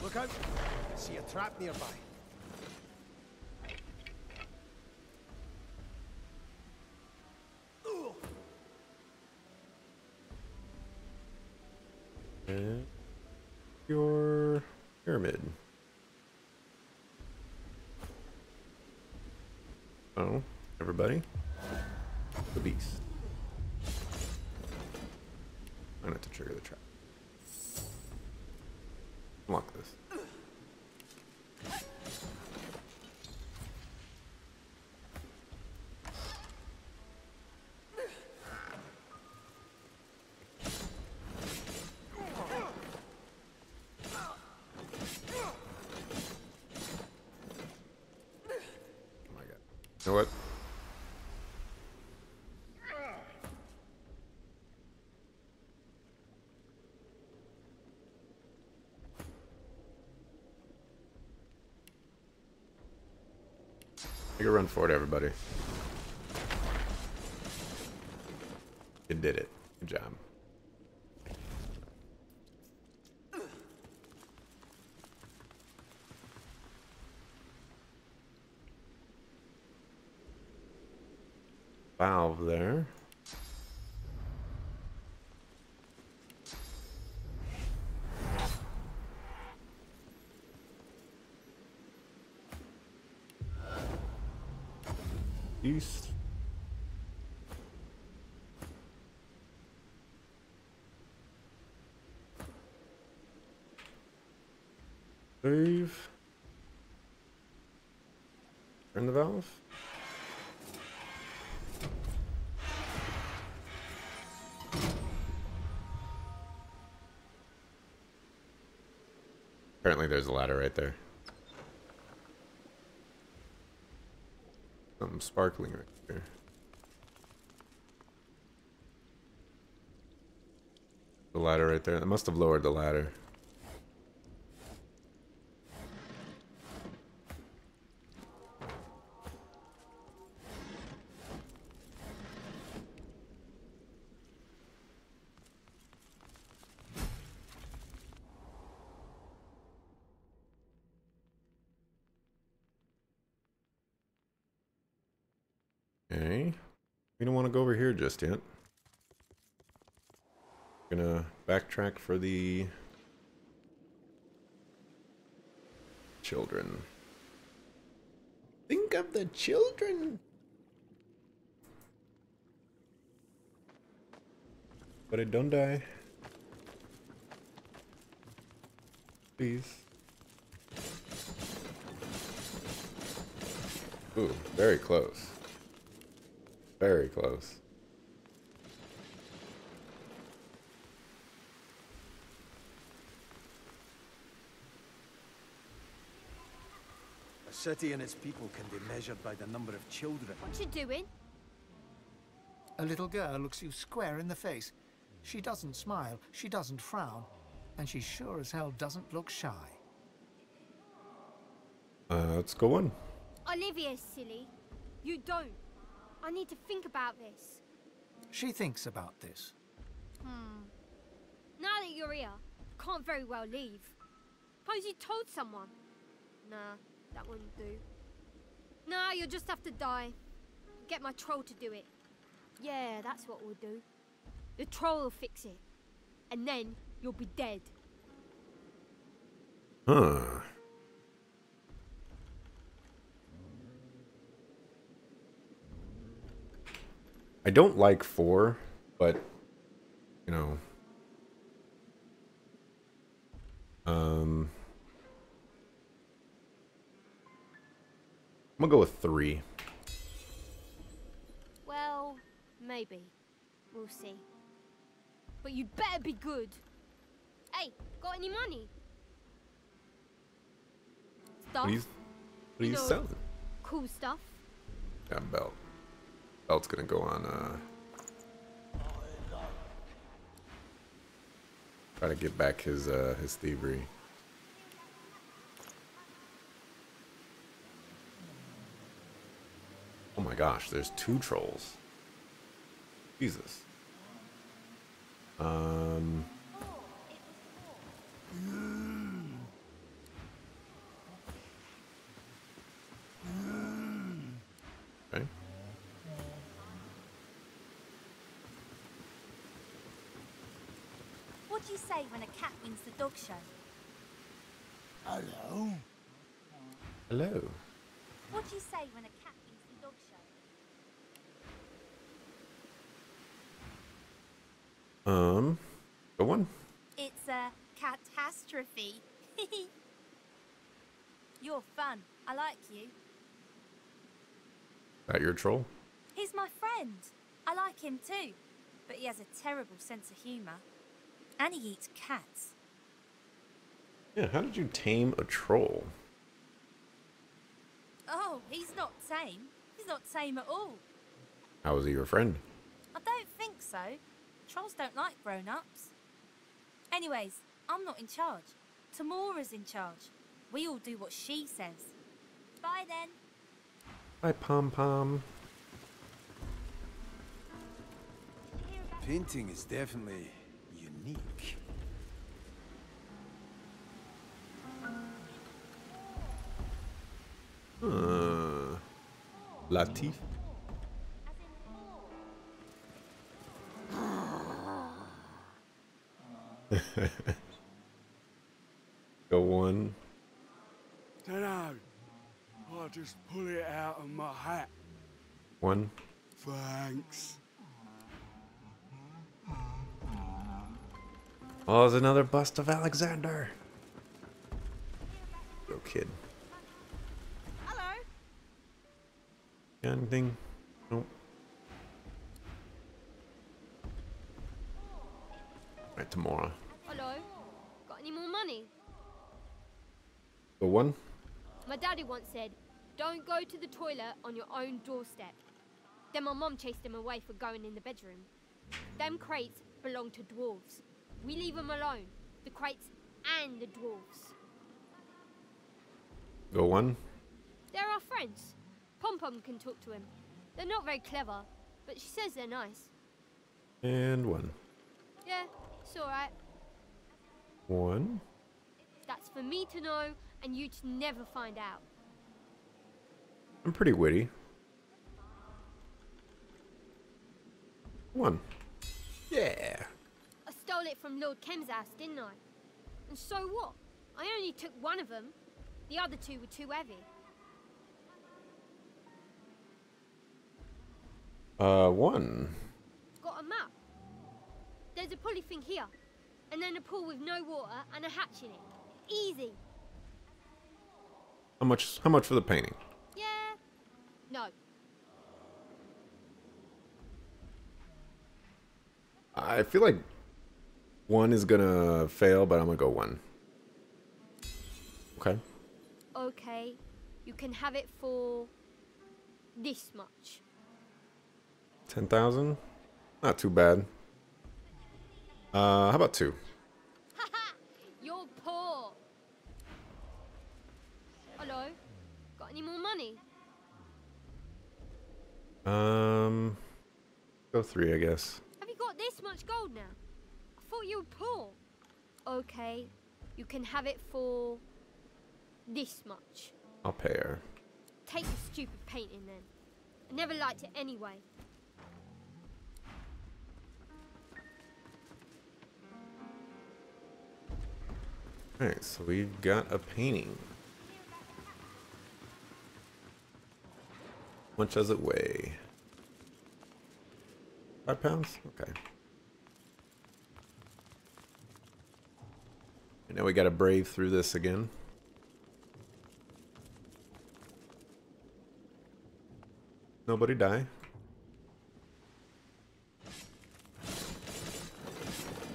Look out! I see a trap nearby. And your pyramid. Oh, everybody. The beast. I have to trigger the trap. Unlock this. You know what? Take a run for it, everybody. You did it. Good job. Valve there. East. Save. Turn the valve. Apparently there's a ladder right there. Something sparkling right there. The ladder right there. It must have lowered the ladder. Okay. We don't want to go over here just yet. Gonna backtrack for the children. Think of the children. But it don't die. Please. Ooh, very close. Very close. A city and its people can be measured by the number of children. What you doing? A little girl looks you square in the face. She doesn't smile, she doesn't frown, and she sure as hell doesn't look shy. Let's go on. I live here, silly. You don't. I need to think about this. She thinks about this. Now that you're here, I can't very well leave. Suppose you told someone. Nah, that wouldn't do. Nah, you'll just have to die. Get my troll to do it. Yeah, that's what we'll do. The troll will fix it. And then you'll be dead. Huh. I don't like 4, but, you know. I'm gonna go with 3. Well, maybe. We'll see. But you'd better be good. Hey, got any money? Stuff? What are you selling? Cool stuff. Yeah, belt. Belt's gonna go on, try to get back his thievery. Oh my gosh, there's 2 trolls. Jesus. Okay. What do you say when a cat wins the dog show? Hello? Hello. What do you say when a cat wins the dog show? Go on. It's a catastrophe. You're fun. I like you. That your troll? He's my friend. I like him too. But he has a terrible sense of humour. And he eats cats. Yeah, how did you tame a troll? Oh, he's not tame. He's not tame at all. How is he your friend? I don't think so. Trolls don't like grown-ups. Anyways, I'm not in charge. Tamora's in charge. We all do what she says. Bye then. Hi, Pom Pom. Painting is definitely unique. Latif. Go on. Dunno. I'll just pull it out of my hat. 1. Thanks. Oh, there's another bust of Alexander. Go kid. Hello. Got anything? Nope. Right, tomorrow. Hello? Got any more money? Go 1. My daddy once said, don't go to the toilet on your own doorstep. Then my mom chased him away for going in the bedroom. Them crates belong to dwarves. We leave them alone. The crates and the dwarves. Go 1. They're our friends. Pom-Pom can talk to him. They're not very clever, but she says they're nice. And 1. Yeah, it's alright. 1. That's for me to know, and you to never find out. I'm pretty witty. 1. Yeah. I stole it from Lord Kem's house, didn't I? And so what? I only took one of them. The other two were too heavy. 1. Got a map. There's a pulley thing here. And then a pool with no water and a hatch in it. Easy. How much for the painting? Yeah. No. I feel like 1 is gonna fail, but I'm gonna go 1. Okay. Okay. You can have it for this much. 10,000? Not too bad. How about 2? Haha! You're poor. Hello? Got any more money? Go 3, I guess. Have you got this much gold now? I thought you were poor. Okay. You can have it for this much. I'll pay her. Take the stupid painting then. I never liked it anyway. Alright, so we got a painting. How much does it weigh? 5 pounds? Okay. And now we gotta brave through this again. Nobody die.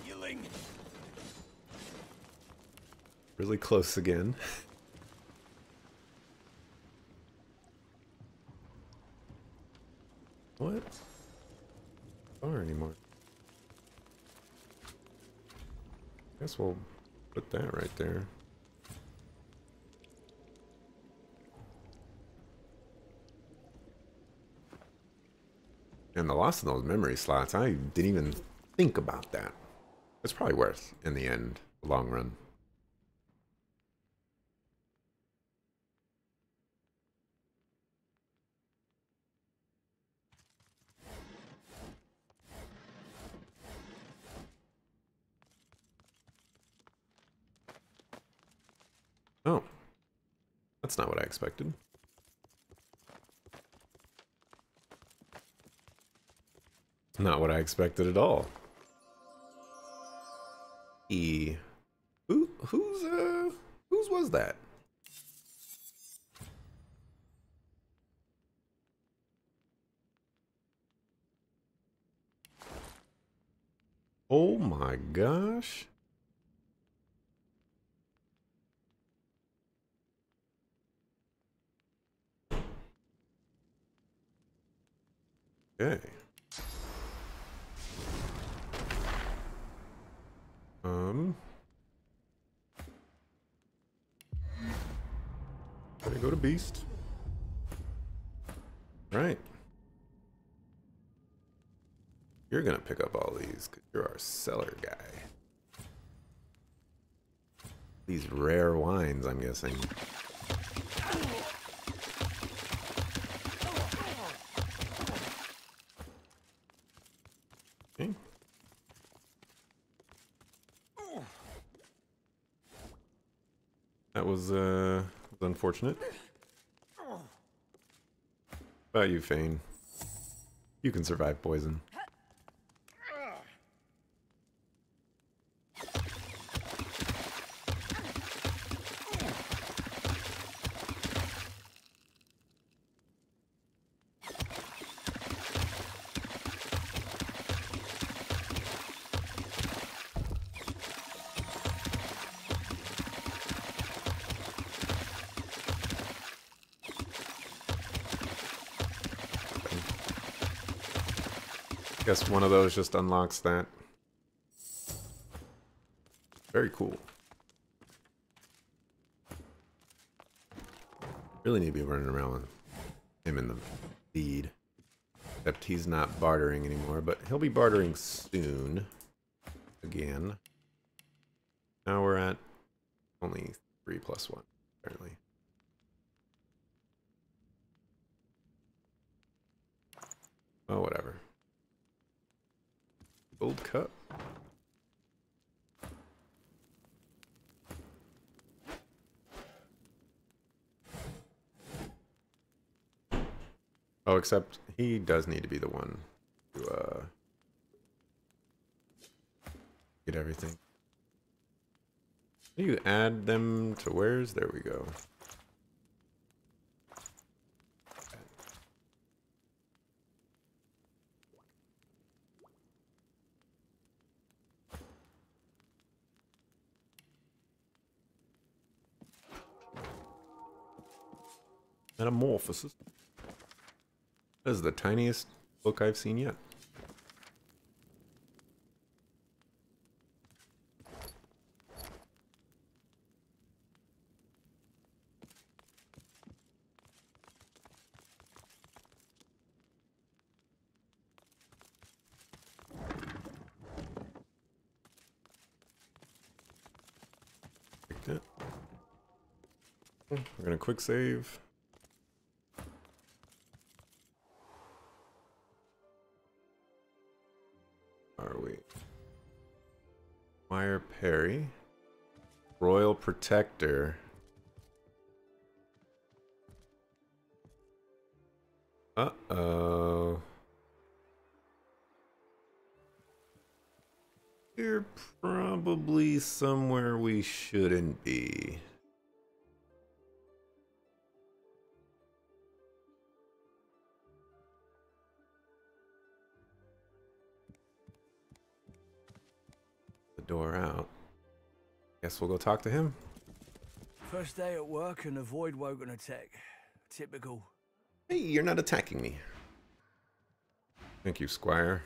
Healing. Really close again. What? Far anymore. Guess we'll put that right there. And the loss of those memory slots, I didn't even think about that. It's probably worth in the end, long run. Oh, that's not what I expected. Not what I expected at all. Whose was that? Oh my gosh. Okay. Gonna go to Beast. Right. You're gonna pick up all these because you're our seller guy. These rare wines, I'm guessing. Okay. That was unfortunate. How about you, Fane? You can survive poison. Guess one of those just unlocks that. Very cool. Really need to be running around with him in the feed. Except he's not bartering anymore, but he'll be bartering soon. Again. Now we're at only 3 + 1, apparently. Oh, whatever. gold cup. Oh, except he does need to be the one to get everything. Do you add them to where's? There we go. Metamorphosis. That is the tiniest book I've seen yet. Picked it. We're gonna quick save. Are we? Meyer Perry. Royal Protector. Uh-oh. You're probably somewhere we shouldn't be. Door out. Guess we'll go talk to him. First day at work and avoid woken attack. Typical. Hey, you're not attacking me. Thank you, Squire.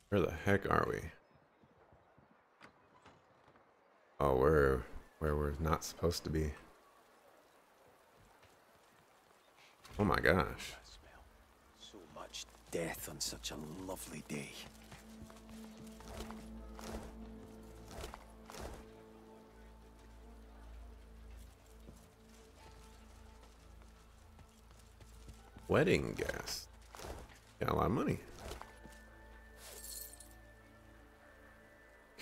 Where the heck are we? Oh, we're where we're not supposed to be. Oh my gosh. So much death on such a lovely day. Wedding guest. Got a lot of money.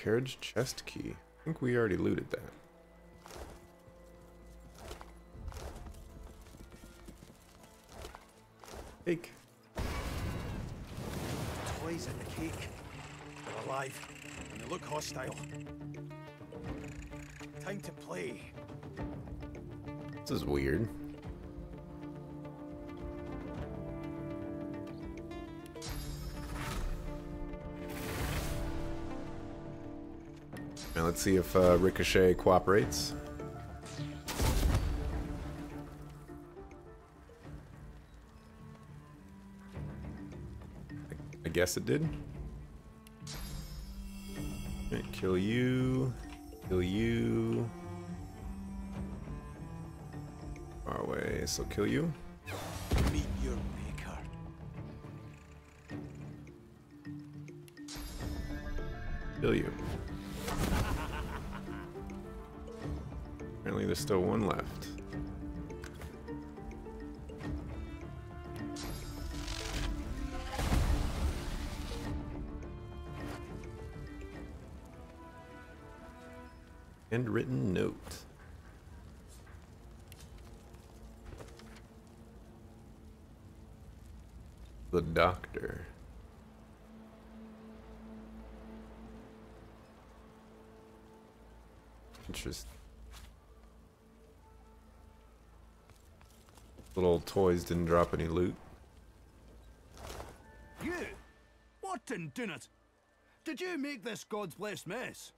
Carriage chest key. I think we already looted that. Cake. Toys in the cake. They're alive, and they look hostile. Time to play. This is weird. Now let's see if Ricochet cooperates. I guess it did. Okay, kill you. Kill you. Far away, so kill you. Meet your maker. Kill you. Apparently there's still one left. Handwritten note. The doctor. Interesting. Little toys didn't drop any loot. You? What in doing it? Did you make this God's blessed mess?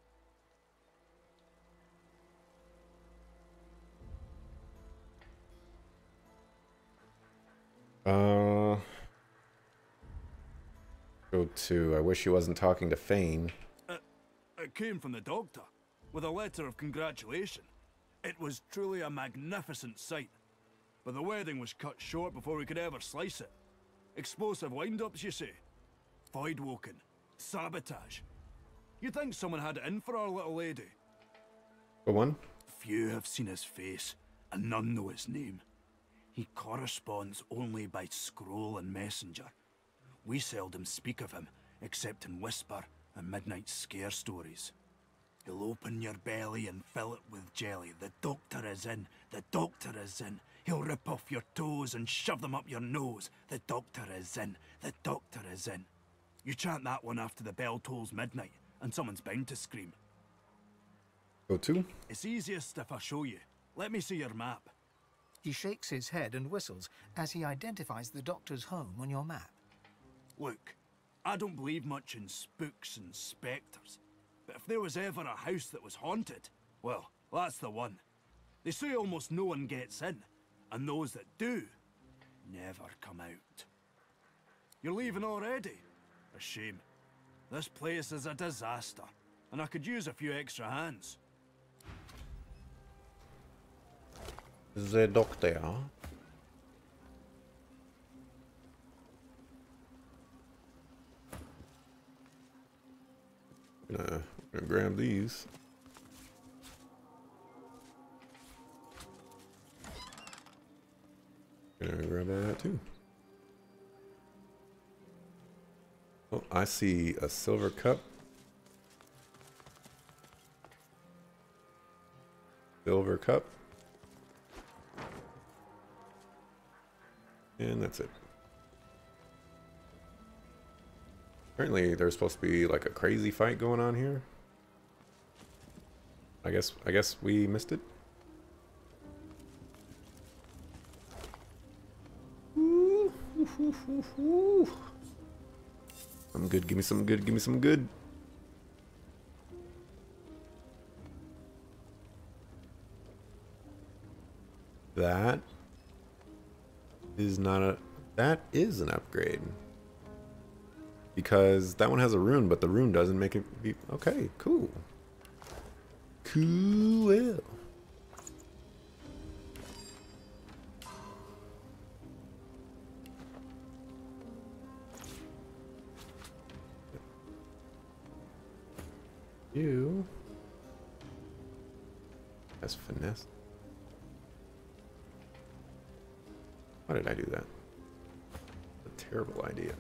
Go to. I wish he wasn't talking to Fane. It came from the doctor, with a letter of congratulation. It was truly a magnificent sight. But the wedding was cut short before we could ever slice it. Explosive wind-ups, you see. Void-woken. Sabotage. You'd think someone had it in for our little lady. Go on. Few have seen his face, and none know his name. He corresponds only by scroll and messenger. We seldom speak of him, except in whisper and midnight scare stories. He'll open your belly and fill it with jelly. The doctor is in. The doctor is in. He'll rip off your toes and shove them up your nose. The doctor is in. The doctor is in. You chant that one after the bell tolls midnight, and someone's bound to scream. Go to? It's easiest if I show you. Let me see your map. He shakes his head and whistles as he identifies the doctor's home on your map. Look, I don't believe much in spooks and spectres, but if there was ever a house that was haunted, well, that's the one. They say almost no one gets in, and those that do never come out. You're leaving already? A shame. This place is a disaster, and I could use a few extra hands. The doctor. Gonna grab these. Gonna grab all that too. Oh, I see a silver cup. Silver cup. And that's it. Apparently there's supposed to be like a crazy fight going on here. I guess we missed it. Ooh, ooh, ooh, ooh, ooh. I'm good. Give me some good. Give me some good. That is not a... That is an upgrade. Because that one has a rune, but the rune doesn't make it be... Okay, cool. Cool. You... That's finesse. Why did I do that? A terrible idea.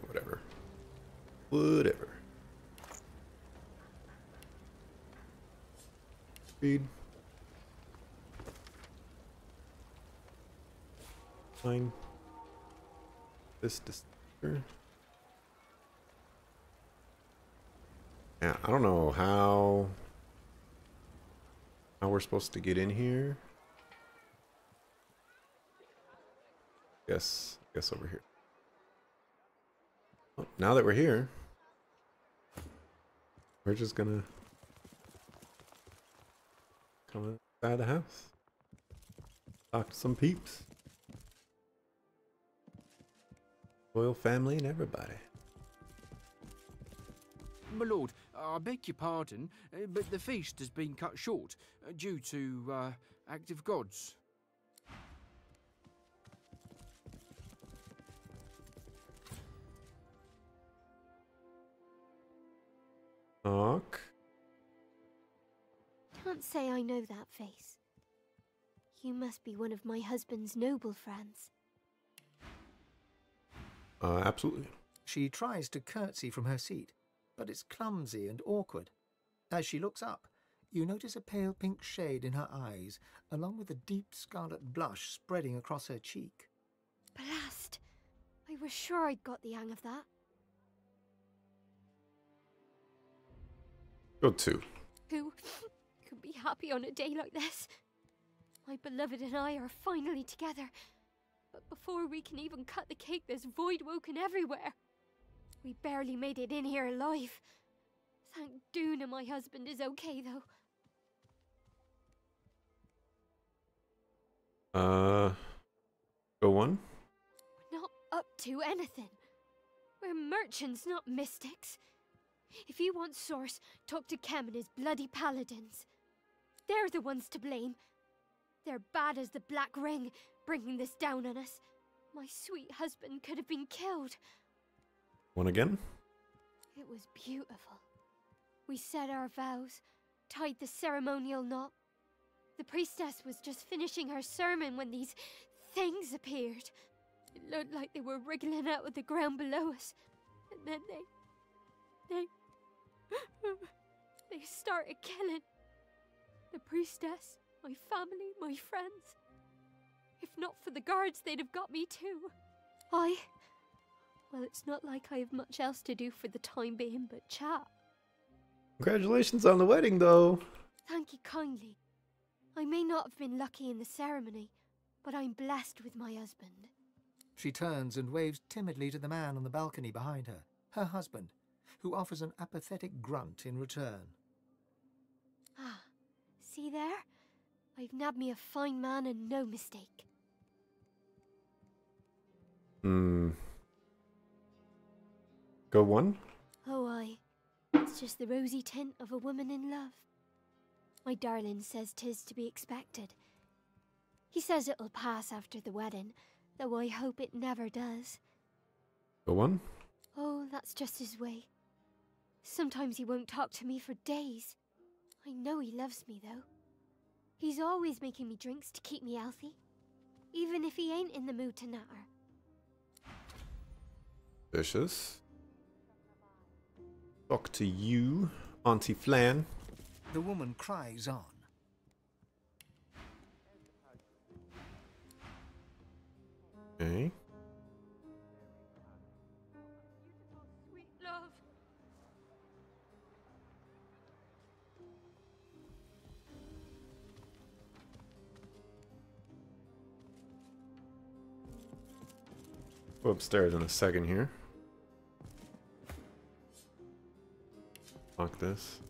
Whatever. Whatever. Speed. Fine. This dispenser. Yeah, I don't know how we're supposed to get in here. Guess over here. Well, now that we're here, we're just gonna come inside the house. Talk to some peeps. Royal family and everybody. My lord, I beg your pardon, but the feast has been cut short due to active gods. Talk. Can't say I know that face. You must be one of my husband's noble friends. Absolutely. She tries to curtsy from her seat, but it's clumsy and awkward. As she looks up, you notice a pale pink shade in her eyes, along with a deep scarlet blush spreading across her cheek. Blast! I was sure I'd got the hang of that. Go to. Who could be happy on a day like this? My beloved and I are finally together. But before we can even cut the cake, there's void woken everywhere. We barely made it in here alive. Thank Duna my husband is okay, though. Go on. We're not up to anything. We're merchants, not mystics. If you want source, talk to Kem and his bloody paladins. They're the ones to blame. They're bad as the Black Ring, bringing this down on us. My sweet husband could have been killed. One again? It was beautiful. We said our vows, tied the ceremonial knot. The priestess was just finishing her sermon when these things appeared. It looked like they were wriggling out of the ground below us. And then they started killing. The priestess, my family, my friends. If not for the guards, they'd have got me too. Well, it's not like I have much else to do for the time being but chat. Congratulations on the wedding, though. Thank you kindly. I may not have been lucky in the ceremony, but I'm blessed with my husband. She turns and waves timidly to the man on the balcony behind her, her husband, who offers an apathetic grunt in return. Ah, see there? I've nabbed me a fine man and no mistake. Go one? Oh, aye. It's just the rosy tint of a woman in love. My darling says 'tis to be expected. He says it'll pass after the wedding, though I hope it never does. Go one? Oh, that's just his way. Sometimes he won't talk to me for days. I know he loves me, though. He's always making me drinks to keep me healthy, even if he ain't in the mood to natter. Vicious. Talk to you, Auntie Flan. The woman cries on. Okay. Sweet love. Go upstairs in a second here. Lock this.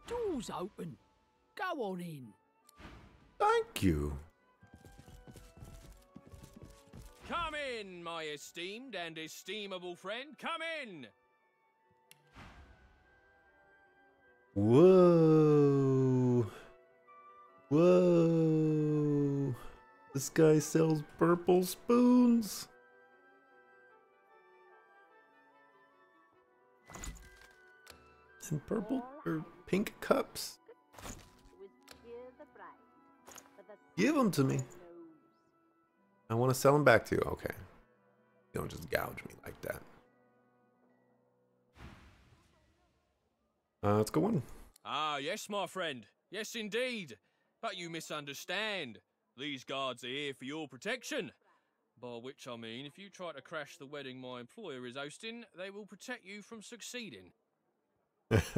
Door's open. Go on in. Thank you. Come in, my esteemed and esteemable friend. Come in. Whoa. Whoa. This guy sells purple spoons. And purple or pink cups. Give them to me. I want to sell them back to you. Okay. You don't just gouge me like that. Let's go on. Ah, yes, my friend. Yes, indeed. But you misunderstand. These guards are here for your protection. By which I mean, if you try to crash the wedding my employer is hosting, they will protect you from succeeding. Let's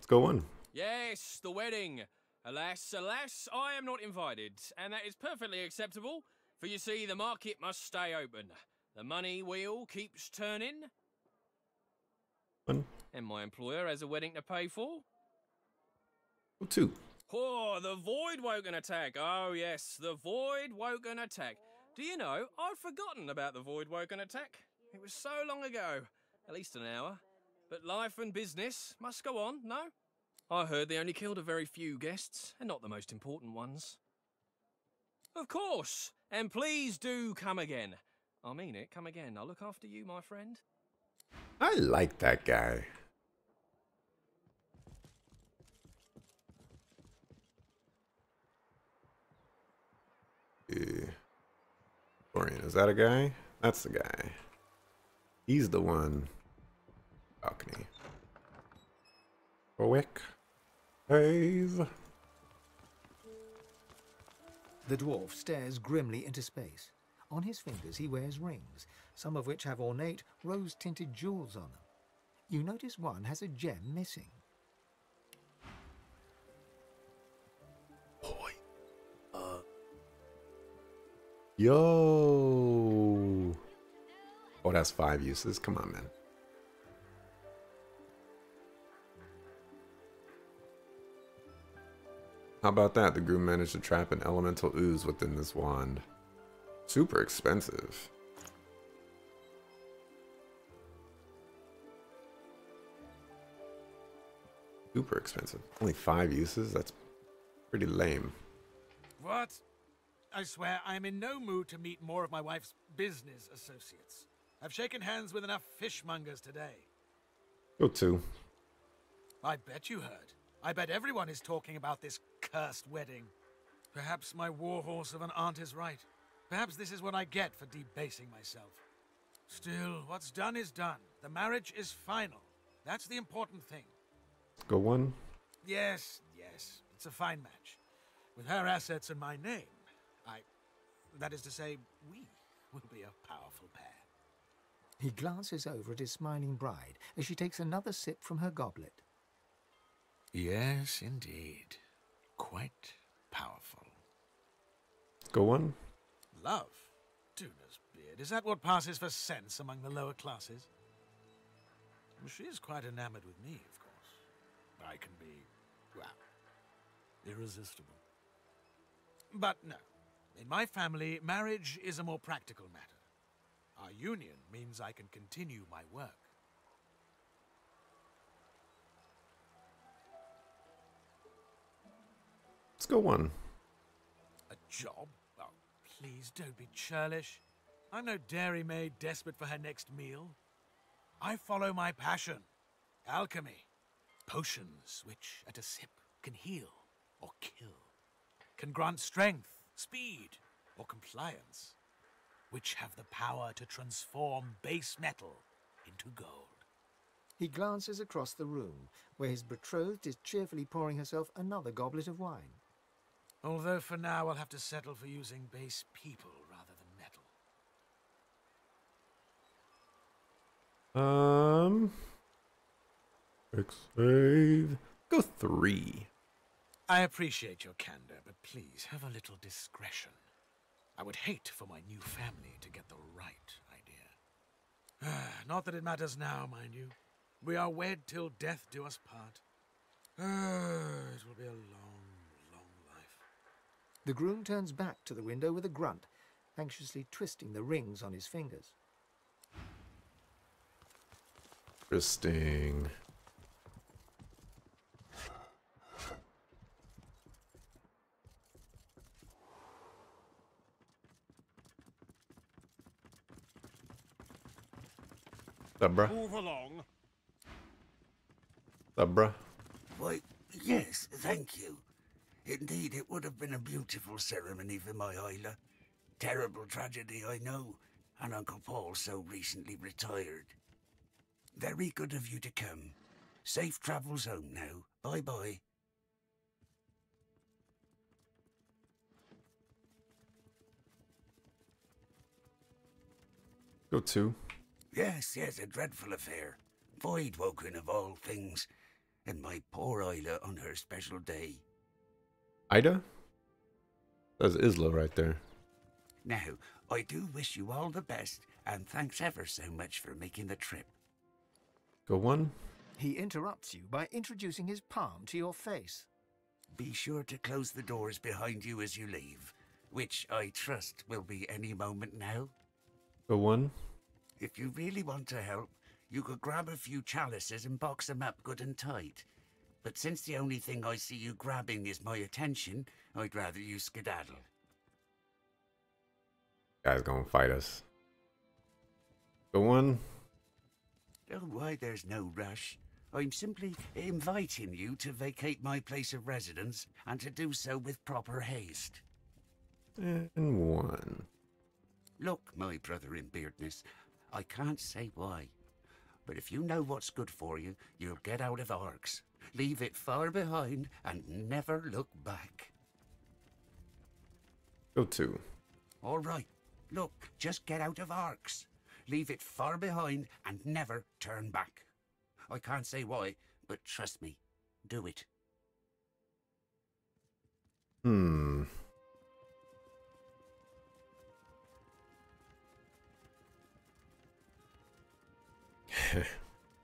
go on. Yes, the wedding. Alas, alas, I am not invited, and that is perfectly acceptable, for you see, the market must stay open. The money wheel keeps turning. One. And my employer has a wedding to pay for. Two. Oh, the Void Woken attack. Oh, yes, the Void Woken attack. Do you know, I'd forgotten about the Void Woken attack. It was so long ago. At least an hour. But life and business must go on, no? I heard they only killed a very few guests, and not the most important ones. Of course, and please do come again. I mean it, come again. I'll look after you, my friend. I like that guy. Dorian, is that a guy? That's the guy. He's the one. Balcony. Quick. Haze. The dwarf stares grimly into space. On his fingers he wears rings, some of which have ornate, rose-tinted jewels on them. You notice one has a gem missing. Yo. Oh, that's 5 uses. Come on, man. How about that? The groom managed to trap an elemental ooze within this wand. Super expensive. super expensive. Only 5 uses? That's pretty lame. What? I swear I'm in no mood to meet more of my wife's business associates. I've shaken hands with enough fishmongers today. Go 2. I bet you heard. I bet everyone is talking about this cursed wedding. Perhaps my warhorse of an aunt is right. Perhaps this is what I get for debasing myself. Still, what's done is done. The marriage is final. That's the important thing. Go 1. Yes, it's a fine match. With her assets and my name, that is to say, we will be a powerful pair. He glances over at his smiling bride as she takes another sip from her goblet. Yes, indeed. Quite powerful. Go 1. Love? Duna's beard. Is that what passes for sense among the lower classes? Well, she is quite enamored with me, of course. I can be, well, irresistible. But no. In my family, marriage is a more practical matter. Our union means I can continue my work. Let's go 1. A job? Oh, please don't be churlish. I'm no dairymaid desperate for her next meal. I follow my passion. Alchemy. Potions which, at a sip, can heal or kill. Can grant strength, speed, or compliance. Which have the power to transform base metal into gold. He glances across the room, where his betrothed is cheerfully pouring herself another goblet of wine. Although for now I'll have to settle for using base people rather than metal. Quick save. Go 3. I appreciate your candor, but please have a little discretion. I would hate for my new family to get the right idea. Not that it matters now, mind you. We are wed till death do us part. It will be a long, long life. The groom turns back to the window with a grunt, anxiously twisting the rings on his fingers. Interesting. What's up, bruh? Move along. What's up, bruh? Why, yes, thank you. Indeed, it would have been a beautiful ceremony for my Isla. Terrible tragedy, I know, and Uncle Paul so recently retired. Very good of you to come. Safe travels home now. Bye-bye. Go 2. Yes, a dreadful affair. Void woken of all things, and my poor Isla on her special day. Ida? That's Isla right there. Now, I do wish you all the best, and thanks ever so much for making the trip. Go 1. He interrupts you by introducing his palm to your face. Be sure to close the doors behind you as you leave, which I trust will be any moment now. Go 1. If you really want to help, you could grab a few chalices and box them up good and tight. But since the only thing I see you grabbing is my attention, I'd rather you skedaddle. Guy's gonna fight us. Go 1. Oh, why, there's no rush. I'm simply inviting you to vacate my place of residence, and to do so with proper haste. And 1. Look, my brother in beardness, I can't say why, but if you know what's good for you, you'll get out of Arx. Leave it far behind and never look back. Go 2. All right. Look, just get out of Arx. Leave it far behind and never turn back. I can't say why, but trust me, do it.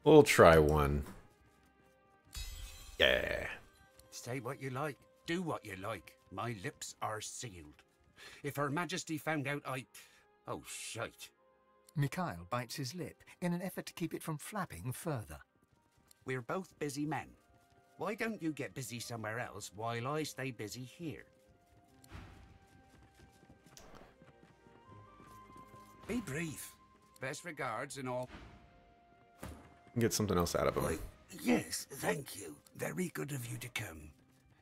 We'll try 1. Yeah. Say what you like, do what you like. My lips are sealed. If Her Majesty found out Oh, shite. Mikhail bites his lip in an effort to keep it from flapping further. We're both busy men. Why don't you get busy somewhere else while I stay busy here? Be brief. Best regards and all. Get something else out of him. Yes, thank you. Very good of you to come.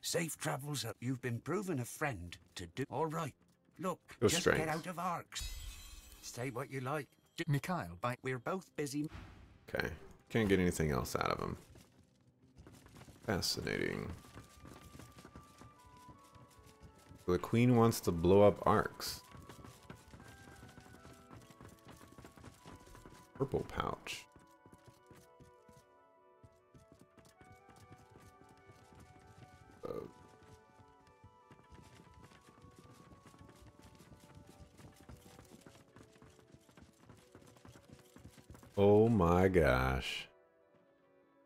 Safe travels up. You've been proven a friend to do. All right. Look, Go just strength. get out of arcs. Say what you like. Mikhail, we're both busy. Okay. Can't get anything else out of him. Fascinating. The queen wants to blow up arcs. Purple pouch. Oh my gosh.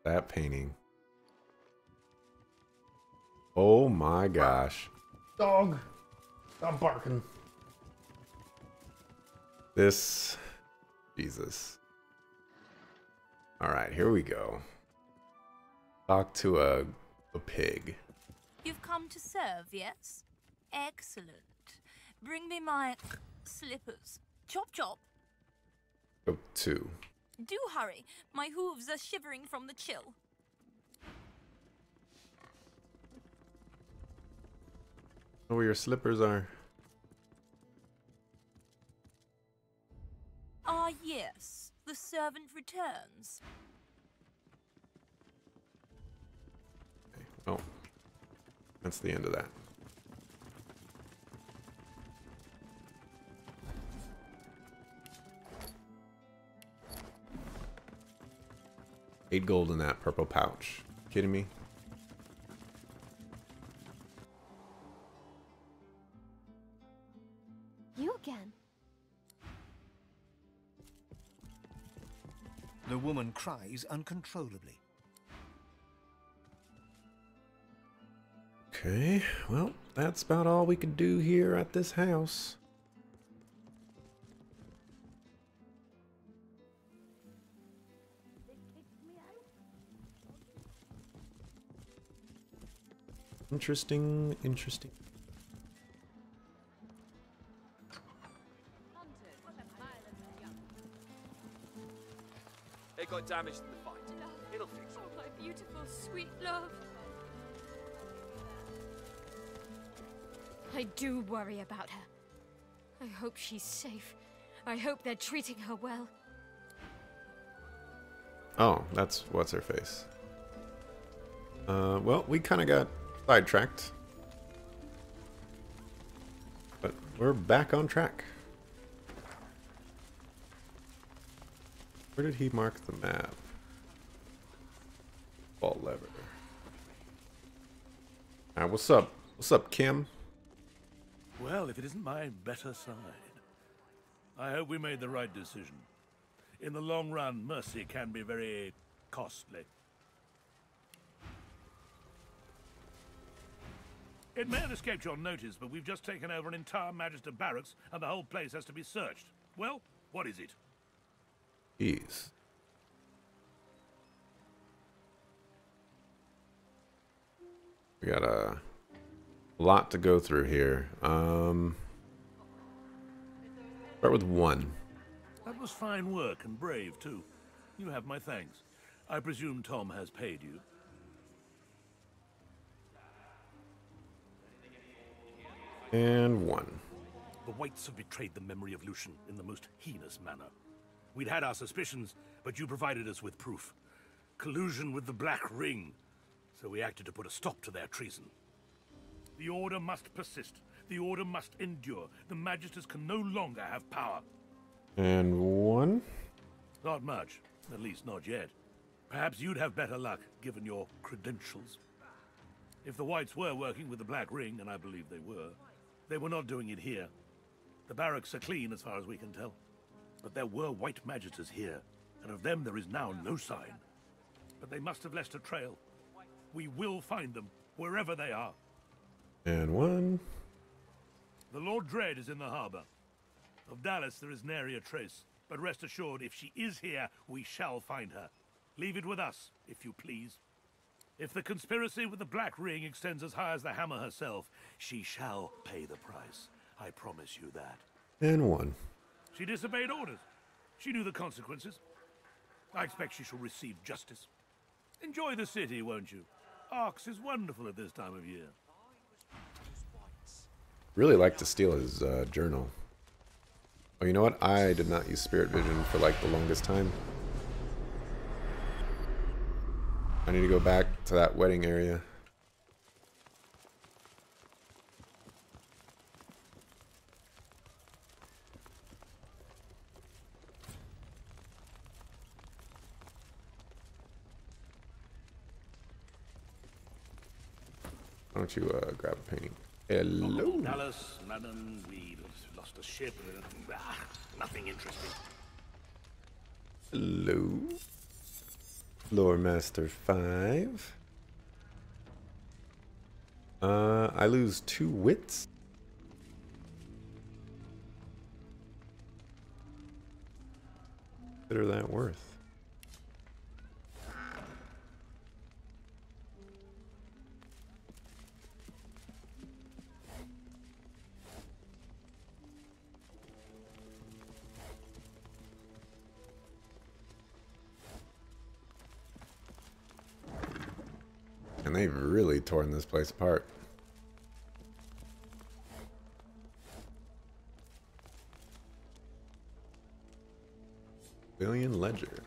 That painting. Oh my gosh. Dog. Stop barking. This. Jesus. Alright, here we go. Talk to a pig. You've come to serve, yes? Excellent. Bring me my slippers. Chop chop. Go to. Do hurry. My hooves are shivering from the chill. Know where your slippers are. Ah, yes. The servant returns. Oh. That's the end of that. $8 in that purple pouch. Kidding me? You again? The woman cries uncontrollably. Okay, well, that's about all we could do here at this house. Interesting, interesting. It got damaged in the fight. It'll fix it. Oh, my beautiful, sweet love. I do worry about her. I hope she's safe. I hope they're treating her well. Oh, that's what's her face. Well, we kind of got sidetracked. But we're back on track. Where did he mark the map? Ball lever. Alright, what's up? What's up, Kim? Well, if it isn't my better side. I hope we made the right decision. In the long run, mercy can be very costly. It may have escaped your notice, but we've just taken over an entire Magister barracks, and the whole place has to be searched. Well, what is it? Jeez. We got a lot to go through here. Start with 1. That was fine work and brave, too. You have my thanks. I presume Tom has paid you. And 1. The Whites have betrayed the memory of Lucian in the most heinous manner. We'd had our suspicions, but you provided us with proof. Collusion with the Black Ring. So we acted to put a stop to their treason. The Order must persist. The Order must endure. The Magisters can no longer have power. And 1. Not much. At least not yet. Perhaps you'd have better luck, given your credentials. If the Whites were working with the Black Ring, and I believe they were not doing it here. The barracks are clean as far as we can tell. But there were White Magisters here, and of them there is now no sign. But they must have left a trail. We will find them, wherever they are. And 1. The Lord Dread is in the harbor. Of Dallas there is nary a trace, but rest assured, if she is here, we shall find her. Leave it with us, if you please. If the conspiracy with the Black Ring extends as high as the Hammer herself, she shall pay the price. I promise you that. And one. She disobeyed orders. She knew the consequences. I expect she shall receive justice. Enjoy the city, won't you? Arx is wonderful at this time of year. Really like to steal his journal. Oh, you know what? I did not use Spirit Vision for like the longest time. I need to go back to that wedding area. Why don't you grab a painting? Hello. Dallas, Madden, we lost a ship. Nothing interesting. Hello. Lore Master 5. I lose 2 wits. Consider that worth. And they've really torn this place apart. Billion Ledger.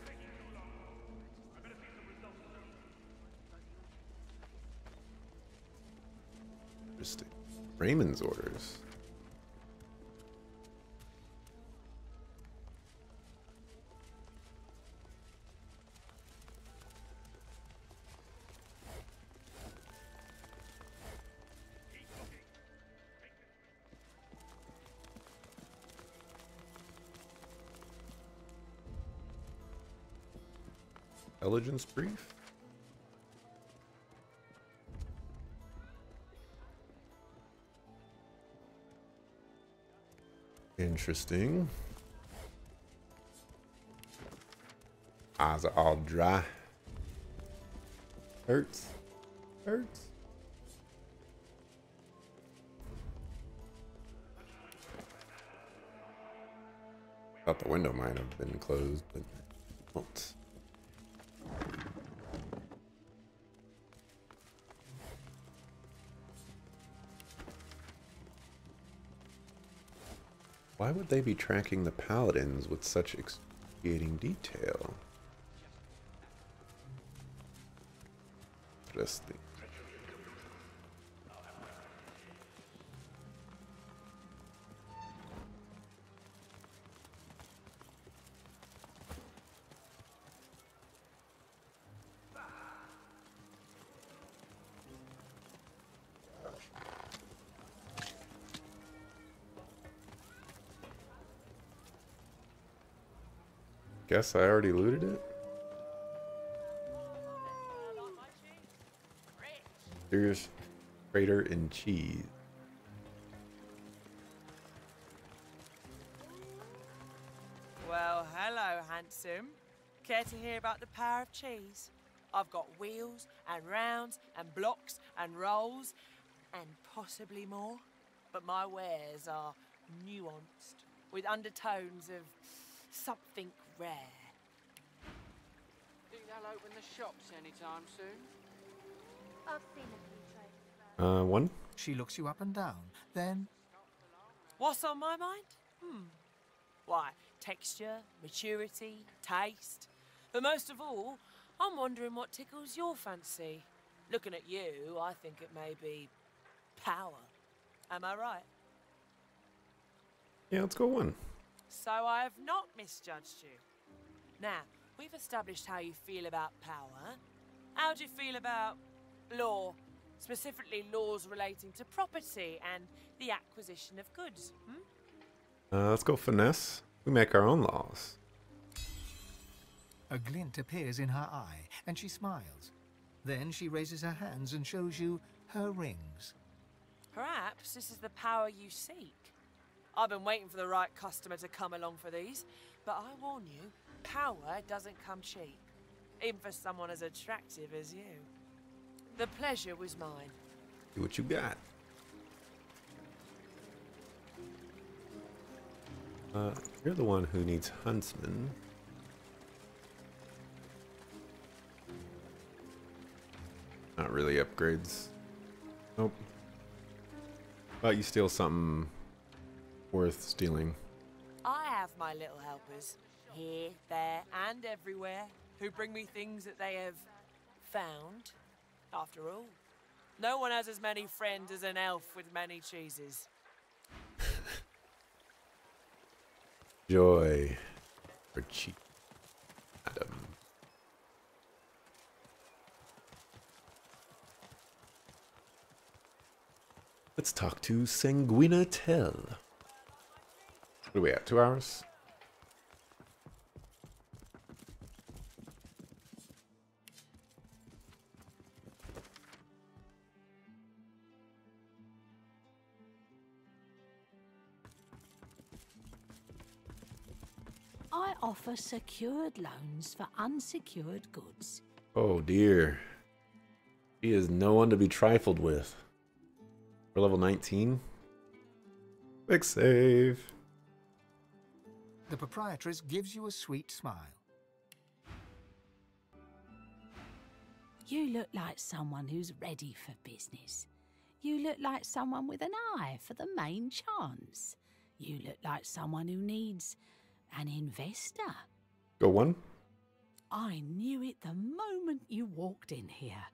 Interesting. Raymond's orders. Intelligence brief? Interesting. Eyes are all dry. Hurts. Hurts. Thought the window might have been closed, but it won't. Why would they be tracking the paladins with such excruciating detail? Interesting. Guess I already looted it. Serious crater and cheese. Well, hello, handsome. Care to hear about the power of cheese? I've got wheels and rounds and blocks and rolls and possibly more. But my wares are nuanced, with undertones of something rare. Think they'll open the shops anytime soon? I've seen a few trades. One. She looks you up and down, then... What's on my mind? Why, texture, maturity, taste. But most of all, I'm wondering what tickles your fancy. Looking at you, I think it may be power. Am I right? Yeah, let's go 1. So I have not misjudged you. Now, we've established how you feel about power. How do you feel about law? Specifically laws relating to property and the acquisition of goods, Let's go finesse. We make our own laws. A glint appears in her eye, and she smiles. Then she raises her hands and shows you her rings. Perhaps this is the power you seek. I've been waiting for the right customer to come along for these, but I warn you, power doesn't come cheap. Even for someone as attractive as you. The pleasure was mine. See what you got. You're the one who needs huntsman. Not really upgrades. Nope. But you steal something worth stealing. I have my little helpers, here, there, and everywhere, who bring me things that they have found. After all, no one has as many friends as an elf with many cheeses. Joy for cheap, Adam. Let's talk to Sanguina Tell. What are we at? 2 hours? I offer secured loans for unsecured goods. Oh dear. He is no one to be trifled with. We're level 19. Quick save. The proprietress gives you a sweet smile. You look like someone who's ready for business. You look like someone with an eye for the main chance. You look like someone who needs an investor. Go one. I knew it the moment you walked in here.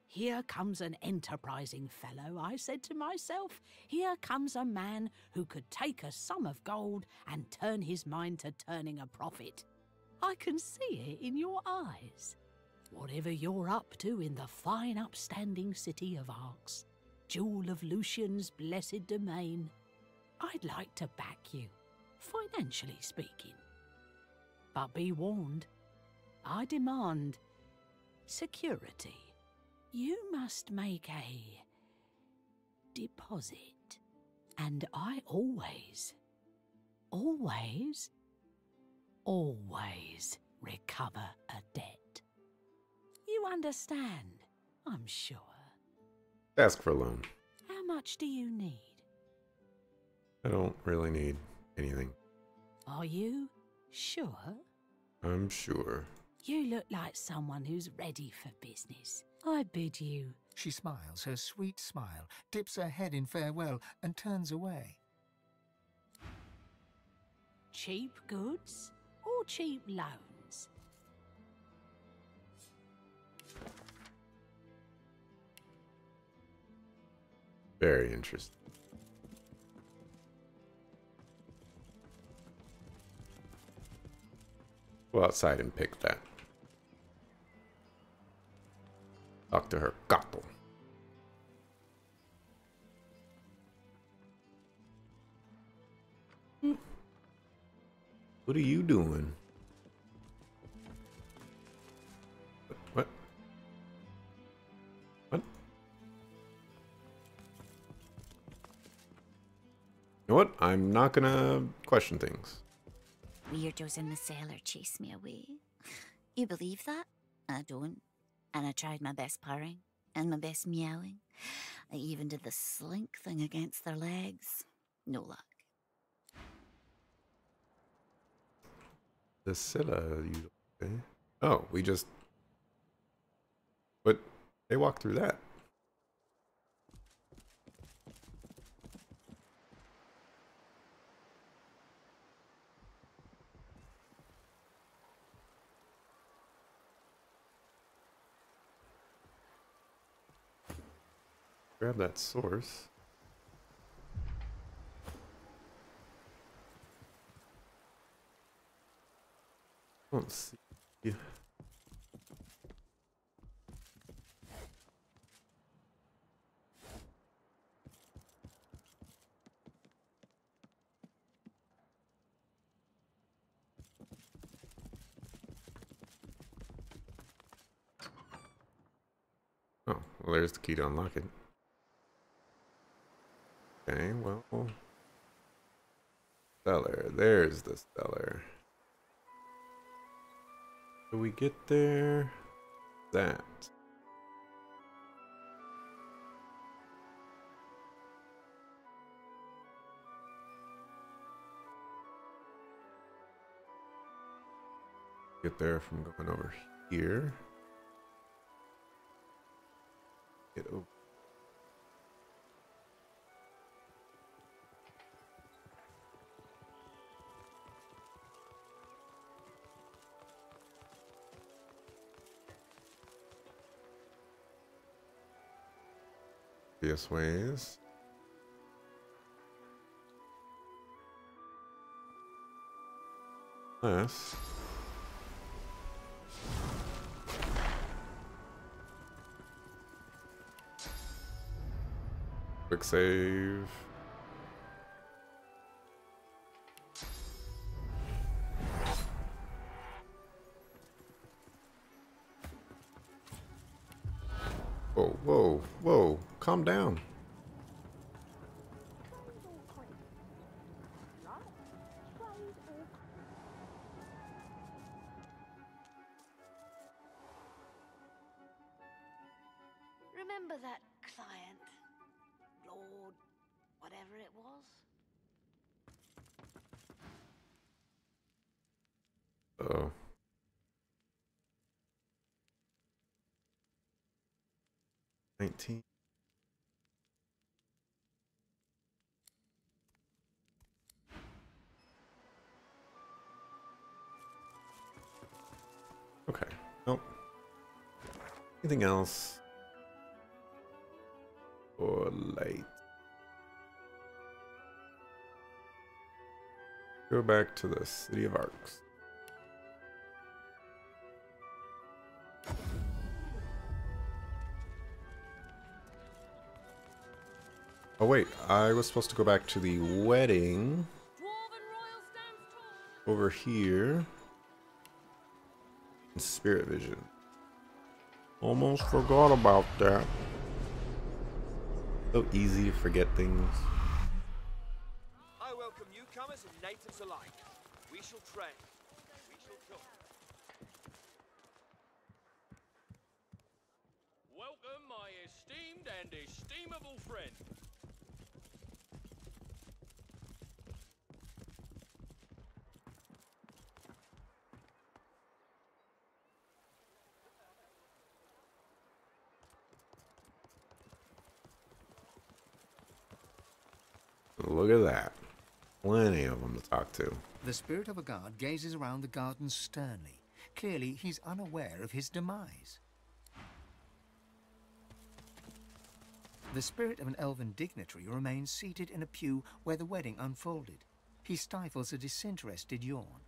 Here comes an enterprising fellow, I said to myself. Here comes a man who could take a sum of gold and turn his mind to turning a profit. I can see it in your eyes. Whatever you're up to in the fine upstanding city of Arx, jewel of Lucian's blessed domain, I'd like to back you, financially speaking. But be warned, I demand security. You must make a deposit. And I always recover a debt. You understand, I'm sure. Ask for a loan. How much do you need? I don't really need anything. Are you sure? I'm sure. You look like someone who's ready for business. I bid you. She smiles her sweet smile, dips her head in farewell, and turns away. Cheap goods or cheap loans? Very interesting. Go outside and pick that. Talk to her gato. What are you doing? What? What? You know what? I'm not gonna question things. Weirdos in the cellar chase me away. You believe that? I don't. And I tried my best purring and my best meowing. I even did the slink thing against their legs. No luck. The Scylla, you okay? Oh, we just. But they walked through that. Grab that source. Don't see. Oh, well, there's the key to unlock it. Okay, well. Cellar. There's the cellar. Do we get there? That. Get there from going over here. Get over. Obvious ways. Unless quick save. Whoa, whoa, whoa, calm down. Remember that client, Lord, whatever it was? Uh-oh. $19. Okay. Nope. Anything else? Or light? Go back to the City of Arcs. Oh wait, I was supposed to go back to the wedding over here in Spirit Vision. Almost forgot about that. So easy to forget things. I welcome newcomers and natives alike. We shall trade. We shall talk. Welcome, my esteemed and esteemable friend. Look at that. Plenty of them to talk to. The spirit of a guard gazes around the garden sternly. Clearly, he's unaware of his demise. The spirit of an elven dignitary remains seated in a pew where the wedding unfolded. He stifles a disinterested yawn.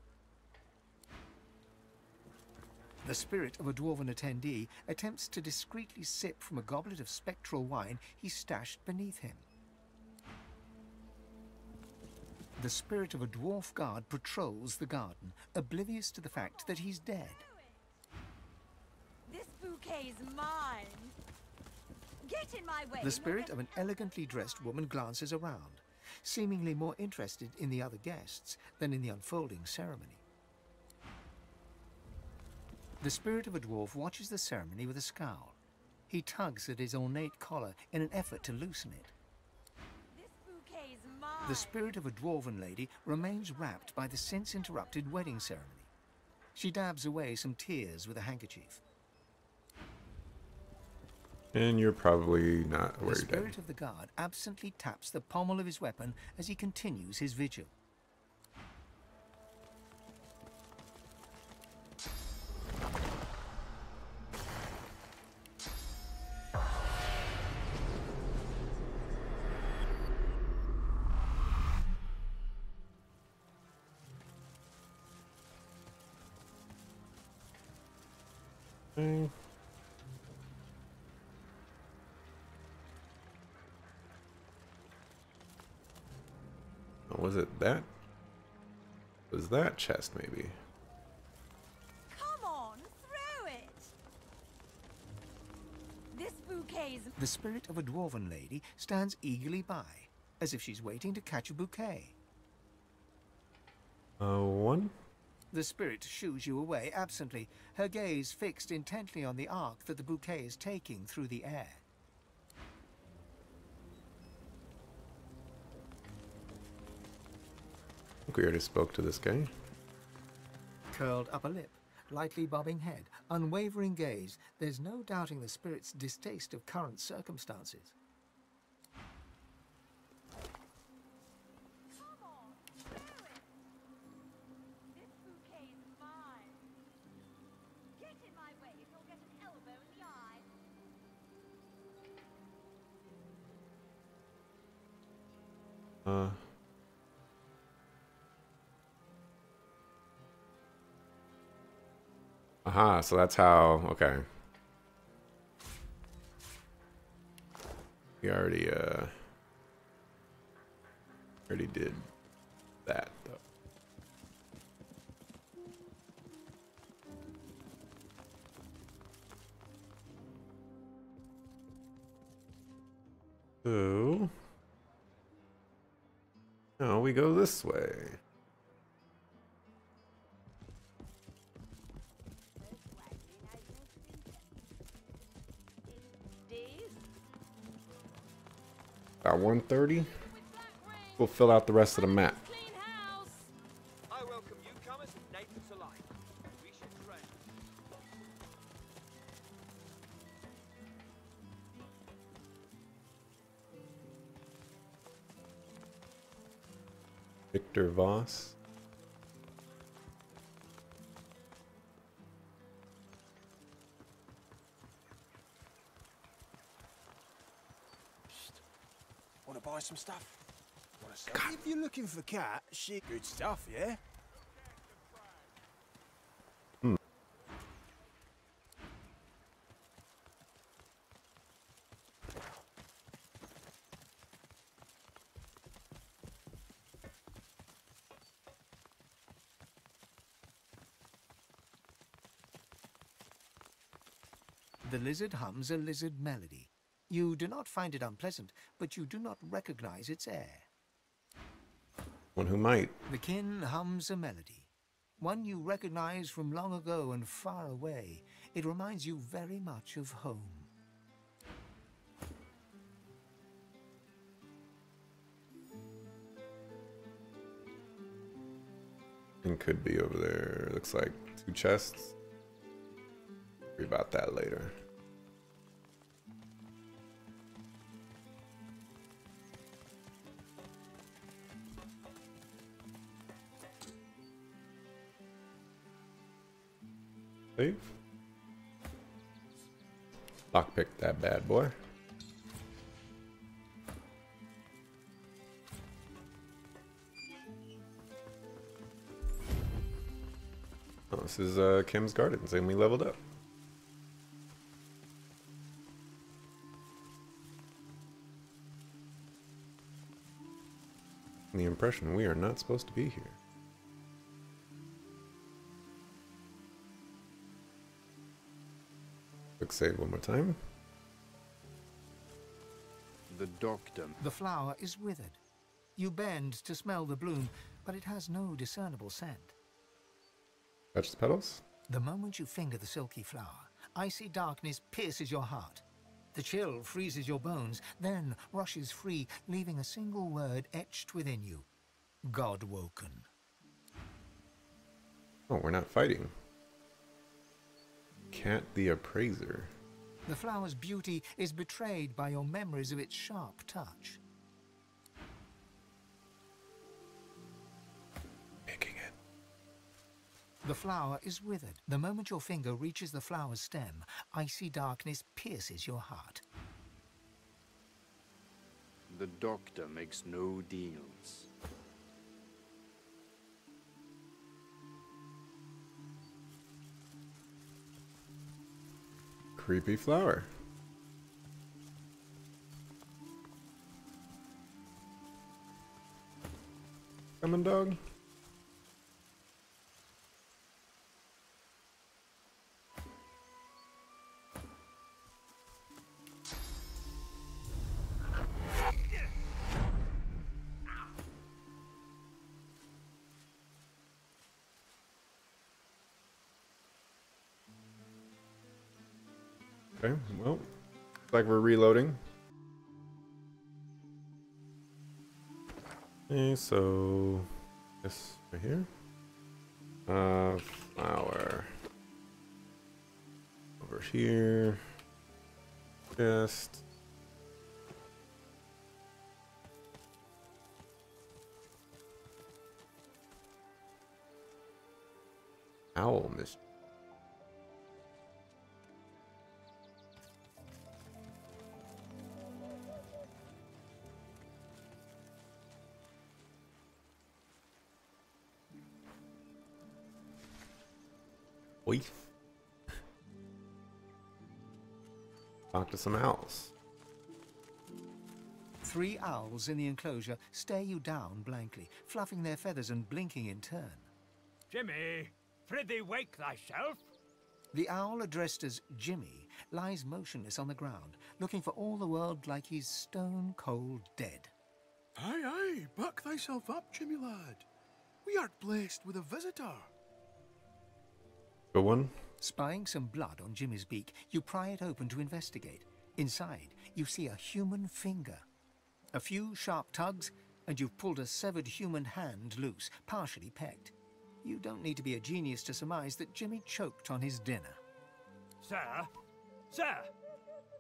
The spirit of a dwarven attendee attempts to discreetly sip from a goblet of spectral wine he stashed beneath him. The spirit of a dwarf guard patrols the garden, oblivious to the fact that he's dead. This bouquet is mine. Get in my way. The spirit of an elegantly dressed woman glances around, seemingly more interested in the other guests than in the unfolding ceremony. The spirit of a dwarf watches the ceremony with a scowl. He tugs at his ornate collar in an effort to loosen it. The spirit of a dwarven lady remains rapt by the since-interrupted wedding ceremony. She dabs away some tears with a handkerchief. And you're probably not aware The you're dead. spirit of the guard absently taps the pommel of his weapon as he continues his vigil. Okay. Oh, was it that? Was that chest maybe? Come on, throw it. This bouquet is... The spirit of a dwarven lady stands eagerly by, as if she's waiting to catch a bouquet. One? The spirit shoos you away absently, her gaze fixed intently on the arc that the bouquet is taking through the air. I think we already spoke to this guy. Curled upper lip, lightly bobbing head, unwavering gaze. There's no doubting the spirit's distaste of current circumstances. Aha, so that's how, okay. We already did that though. So now we go this way. About 1:30. We'll fill out the rest of the map. I welcome newcomers and natives alike. We shall trade. Victor Voss. Want to buy some stuff? Want to sell? If you're looking for cat, shit, good stuff, yeah? The lizard hums a lizard melody. You do not find it unpleasant, but you do not recognize its air. One who might. The kin hums a melody, one you recognize from long ago and far away. It reminds you very much of home. And could be over there. Looks like 2 chests. Worry about that later. Save. Lockpick that bad boy. Oh, this is Kim's Gardens, and we leveled up. The impression we are not supposed to be here. Quick save one more time. The doctor. The flower is withered. You bend to smell the bloom, but it has no discernible scent. Touch the petals. The moment you finger the silky flower, icy darkness pierces your heart. The chill freezes your bones, then rushes free, leaving a single word etched within you. God woken. Oh, we're not fighting. Cat the Appraiser. The flower's beauty is betrayed by your memories of its sharp touch. Picking it. The flower is withered. The moment your finger reaches the flower's stem, icy darkness pierces your heart. The doctor makes no deals. Creepy flower. Coming, dog. Okay, well, looks like we're reloading. Okay, so this right here. Flower. Over here. Just. Owl mystery. Oi. Talk to some owls. 3 owls in the enclosure stare you down blankly, fluffing their feathers and blinking in turn. Jimmy, prithee wake thyself. The owl addressed as Jimmy lies motionless on the ground, looking for all the world like he's stone cold dead. Aye, aye, buck thyself up, Jimmy lad. We are blessed with a visitor. Go one. Spying some blood on Jimmy's beak, you pry it open to investigate. Inside, you see a human finger. A few sharp tugs, and you've pulled a severed human hand loose, partially pecked. You don't need to be a genius to surmise that Jimmy choked on his dinner. Sir,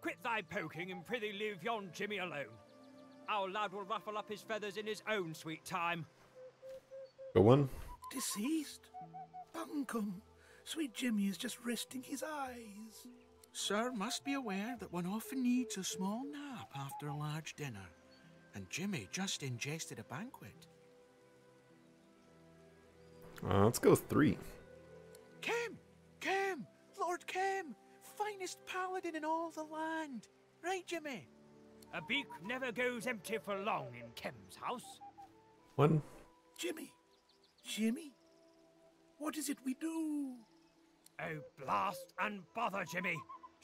quit thy poking and prithee leave yon Jimmy alone. Our lad will ruffle up his feathers in his own sweet time. Go one. Deceased? Bunkum. Sweet Jimmy is just resting his eyes. Sir must be aware that one often needs a small nap after a large dinner. And Jimmy just ingested a banquet. Let's go 3. Kem! Lord Kem! Finest paladin in all the land. Right, Jimmy? A beak never goes empty for long in Kem's house. 1. Jimmy? What is it we do? Oh, blast and bother, Jimmy.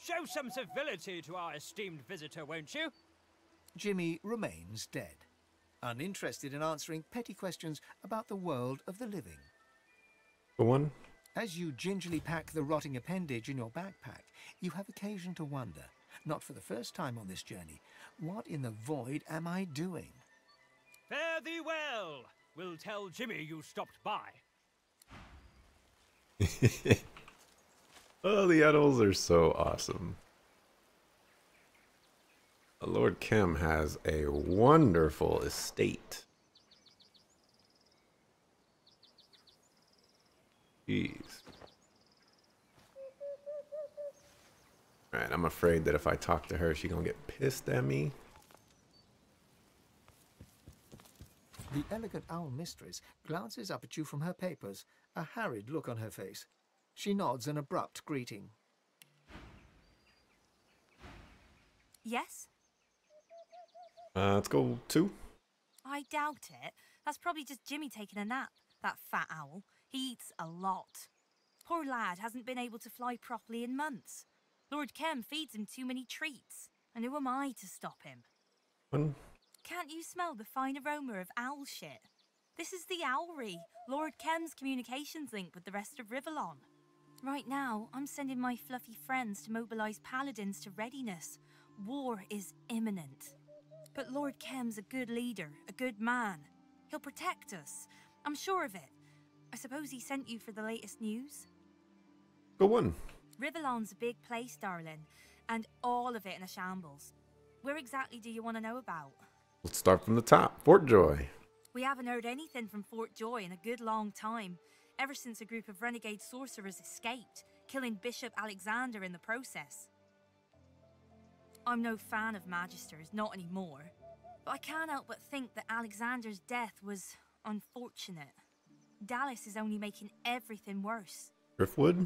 Show some civility to our esteemed visitor, won't you? Jimmy remains dead, uninterested in answering petty questions about the world of the living. Go one. As you gingerly pack the rotting appendage in your backpack, you have occasion to wonder, not for the first time on this journey, what in the void am I doing? Fare thee well. We'll tell Jimmy you stopped by. Oh, the owls are so awesome. Lord Kem has a wonderful estate. Jeez. Alright, I'm afraid that if I talk to her, she's gonna get pissed at me. The elegant owl mistress glances up at you from her papers, a harried look on her face. She nods an abrupt greeting. Yes? Let's go 2. I doubt it. That's probably just Jimmy taking a nap, that fat owl. He eats a lot. Poor lad hasn't been able to fly properly in months. Lord Kem feeds him too many treats. And who am I to stop him? 1. Can't you smell the fine aroma of owl shit? This is the Owlry, Lord Kem's communications link with the rest of Rivellon. Right now, I'm sending my fluffy friends to mobilise paladins to readiness. War is imminent. But Lord Kem's a good leader, a good man. He'll protect us. I'm sure of it. I suppose he sent you for the latest news? Go 1. Rivellon's a big place, darling, and all of it in a shambles. Where exactly do you want to know about? Let's start from the top. Fort Joy. We haven't heard anything from Fort Joy in a good long time, ever since a group of renegade sorcerers escaped, killing Bishop Alexander in the process. I'm no fan of Magisters, not anymore, but I can't help but think that Alexander's death was unfortunate. Dallas is only making everything worse. Driftwood.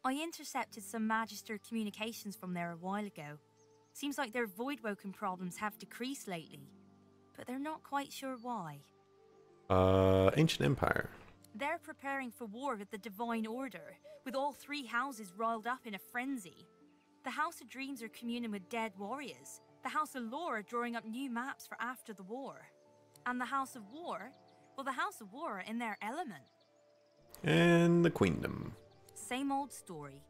I intercepted some Magister communications from there a while ago. Seems like their void-woken problems have decreased lately, but they're not quite sure why. Ancient Empire. They're preparing for war with the Divine Order, with all 3 houses riled up in a frenzy. The House of Dreams are communing with dead warriors. The House of Lore are drawing up new maps for after the war. And the House of War? Well, the House of War are in their element. And the Queendom. Same old story.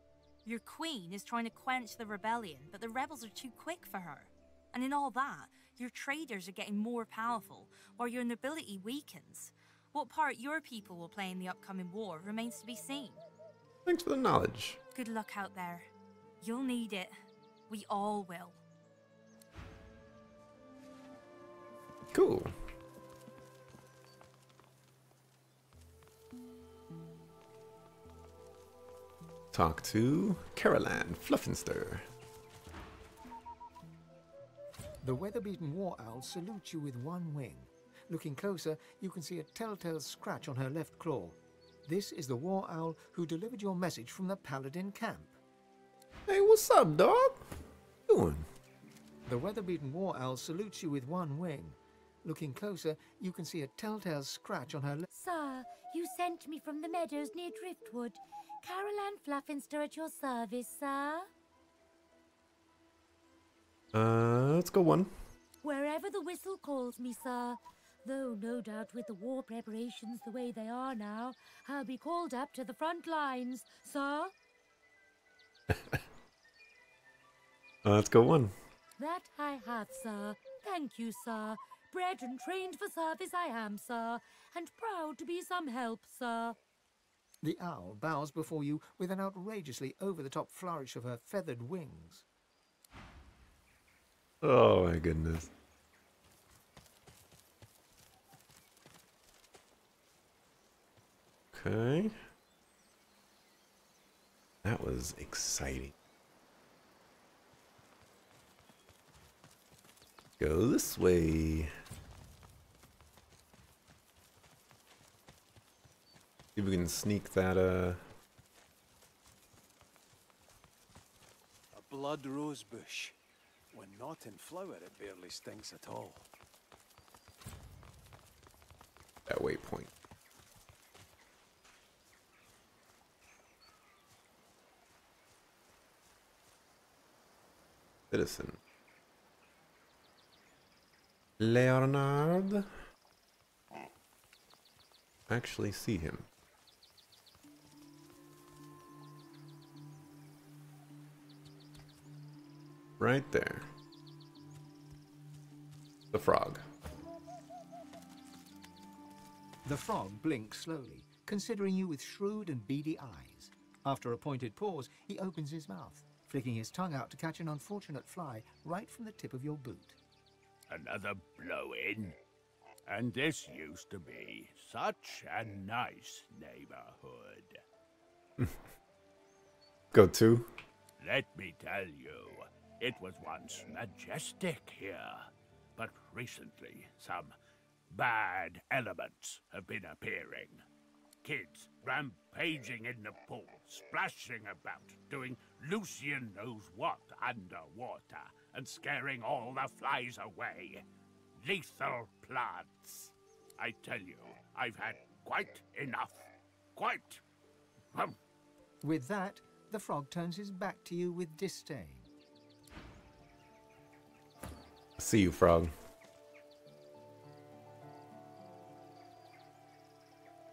Your queen is trying to quench the rebellion, but the rebels are too quick for her. And in all that, your traders are getting more powerful, while your nobility weakens. What part your people will play in the upcoming war remains to be seen. Thanks for the knowledge. Good luck out there. You'll need it. We all will. Cool. Talk to Caroline Fluffinster. The weather-beaten war owl salutes you with one wing. Looking closer, you can see a telltale scratch on her left claw. This is the war owl who delivered your message from the Paladin camp. Hey, what's up, dog? What you doing? The weather-beaten war owl salutes you with one wing. Looking closer, you can see a telltale scratch on her left. Sir, you sent me from the meadows near Driftwood. Caroline Fluffinster at your service, sir. Let's go one. Wherever the whistle calls me, sir. Though no doubt with the war preparations the way they are now, I'll be called up to the front lines, sir. Let's go one. That I have, sir. Thank you, sir. Bred and trained for service I am, sir, and proud to be some help, sir. The owl bows before you with an outrageously over-the-top flourish of her feathered wings. Oh my goodness. Okay. That was exciting. Go this way. See if we can sneak that, A blood rose bush. When not in flower, it barely stinks at all. that waypoint. Citizen. Leonard. Actually see him. Right there. The frog. The frog blinks slowly, considering you with shrewd and beady eyes. After a pointed pause, he opens his mouth, flicking his tongue out to catch an unfortunate fly right from the tip of your boot. Another blow-in? And this used to be such a nice neighborhood. Go to. Let me tell you, it was once majestic here. But recently, some bad elements have been appearing. Kids rampaging in the pool, splashing about, doing Lucian knows what underwater, and scaring all the flies away. Lethal plants. I tell you, I've had quite enough. Quite. With that, the frog turns his back to you with disdain. See you, frog.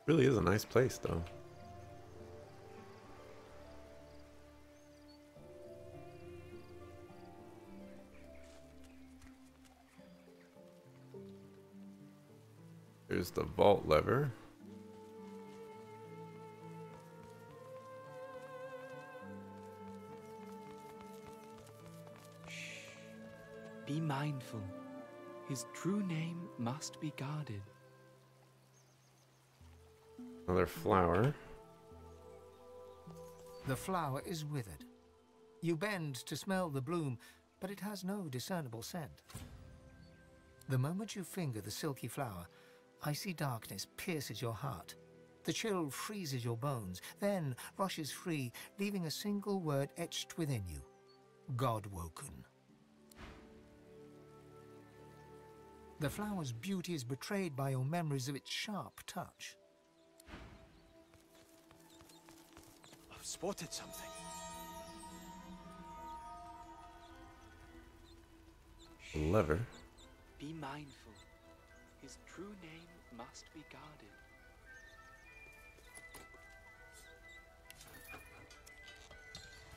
Really is a nice place, though. There's the vault lever. Be mindful. His true name must be guarded. Another flower. The flower is withered. You bend to smell the bloom, but it has no discernible scent. The moment you finger the silky flower, icy darkness pierces your heart. The chill freezes your bones, then rushes free, leaving a single word etched within you. God-woken. The flower's beauty is betrayed by your memories of its sharp touch. I've spotted something. Lever. Be mindful. His true name must be guarded.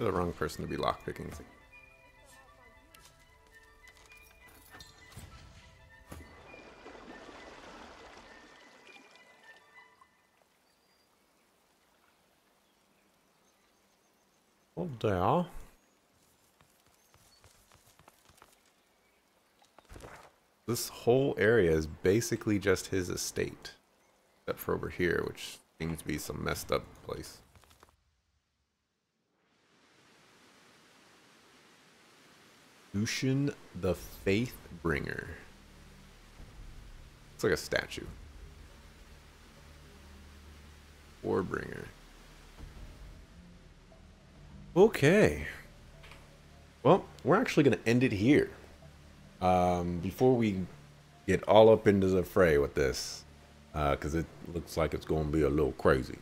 You're the wrong person to be lockpicking. Well, there. This whole area is basically just his estate. Except for over here, which seems to be some messed up place. Lucian the Faith Bringer. It's like a statue. Warbringer. Okay. Well, we're actually going to end it here. Before we get all up into the fray with this, because it looks like it's going to be a little crazy.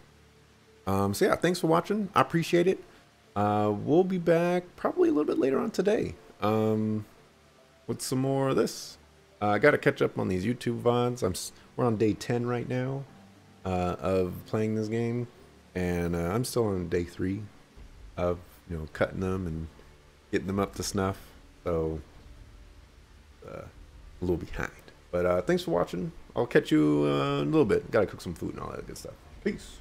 So yeah, thanks for watching. I appreciate it. We'll be back probably a little bit later on today with some more of this. I got to catch up on these YouTube VODs. We're on day 10 right now of playing this game, and I'm still on day 3 of cutting them and getting them up to snuff. So a little behind, but thanks for watching. I'll catch you in a little bit. Gotta cook some food and all that good stuff. Peace.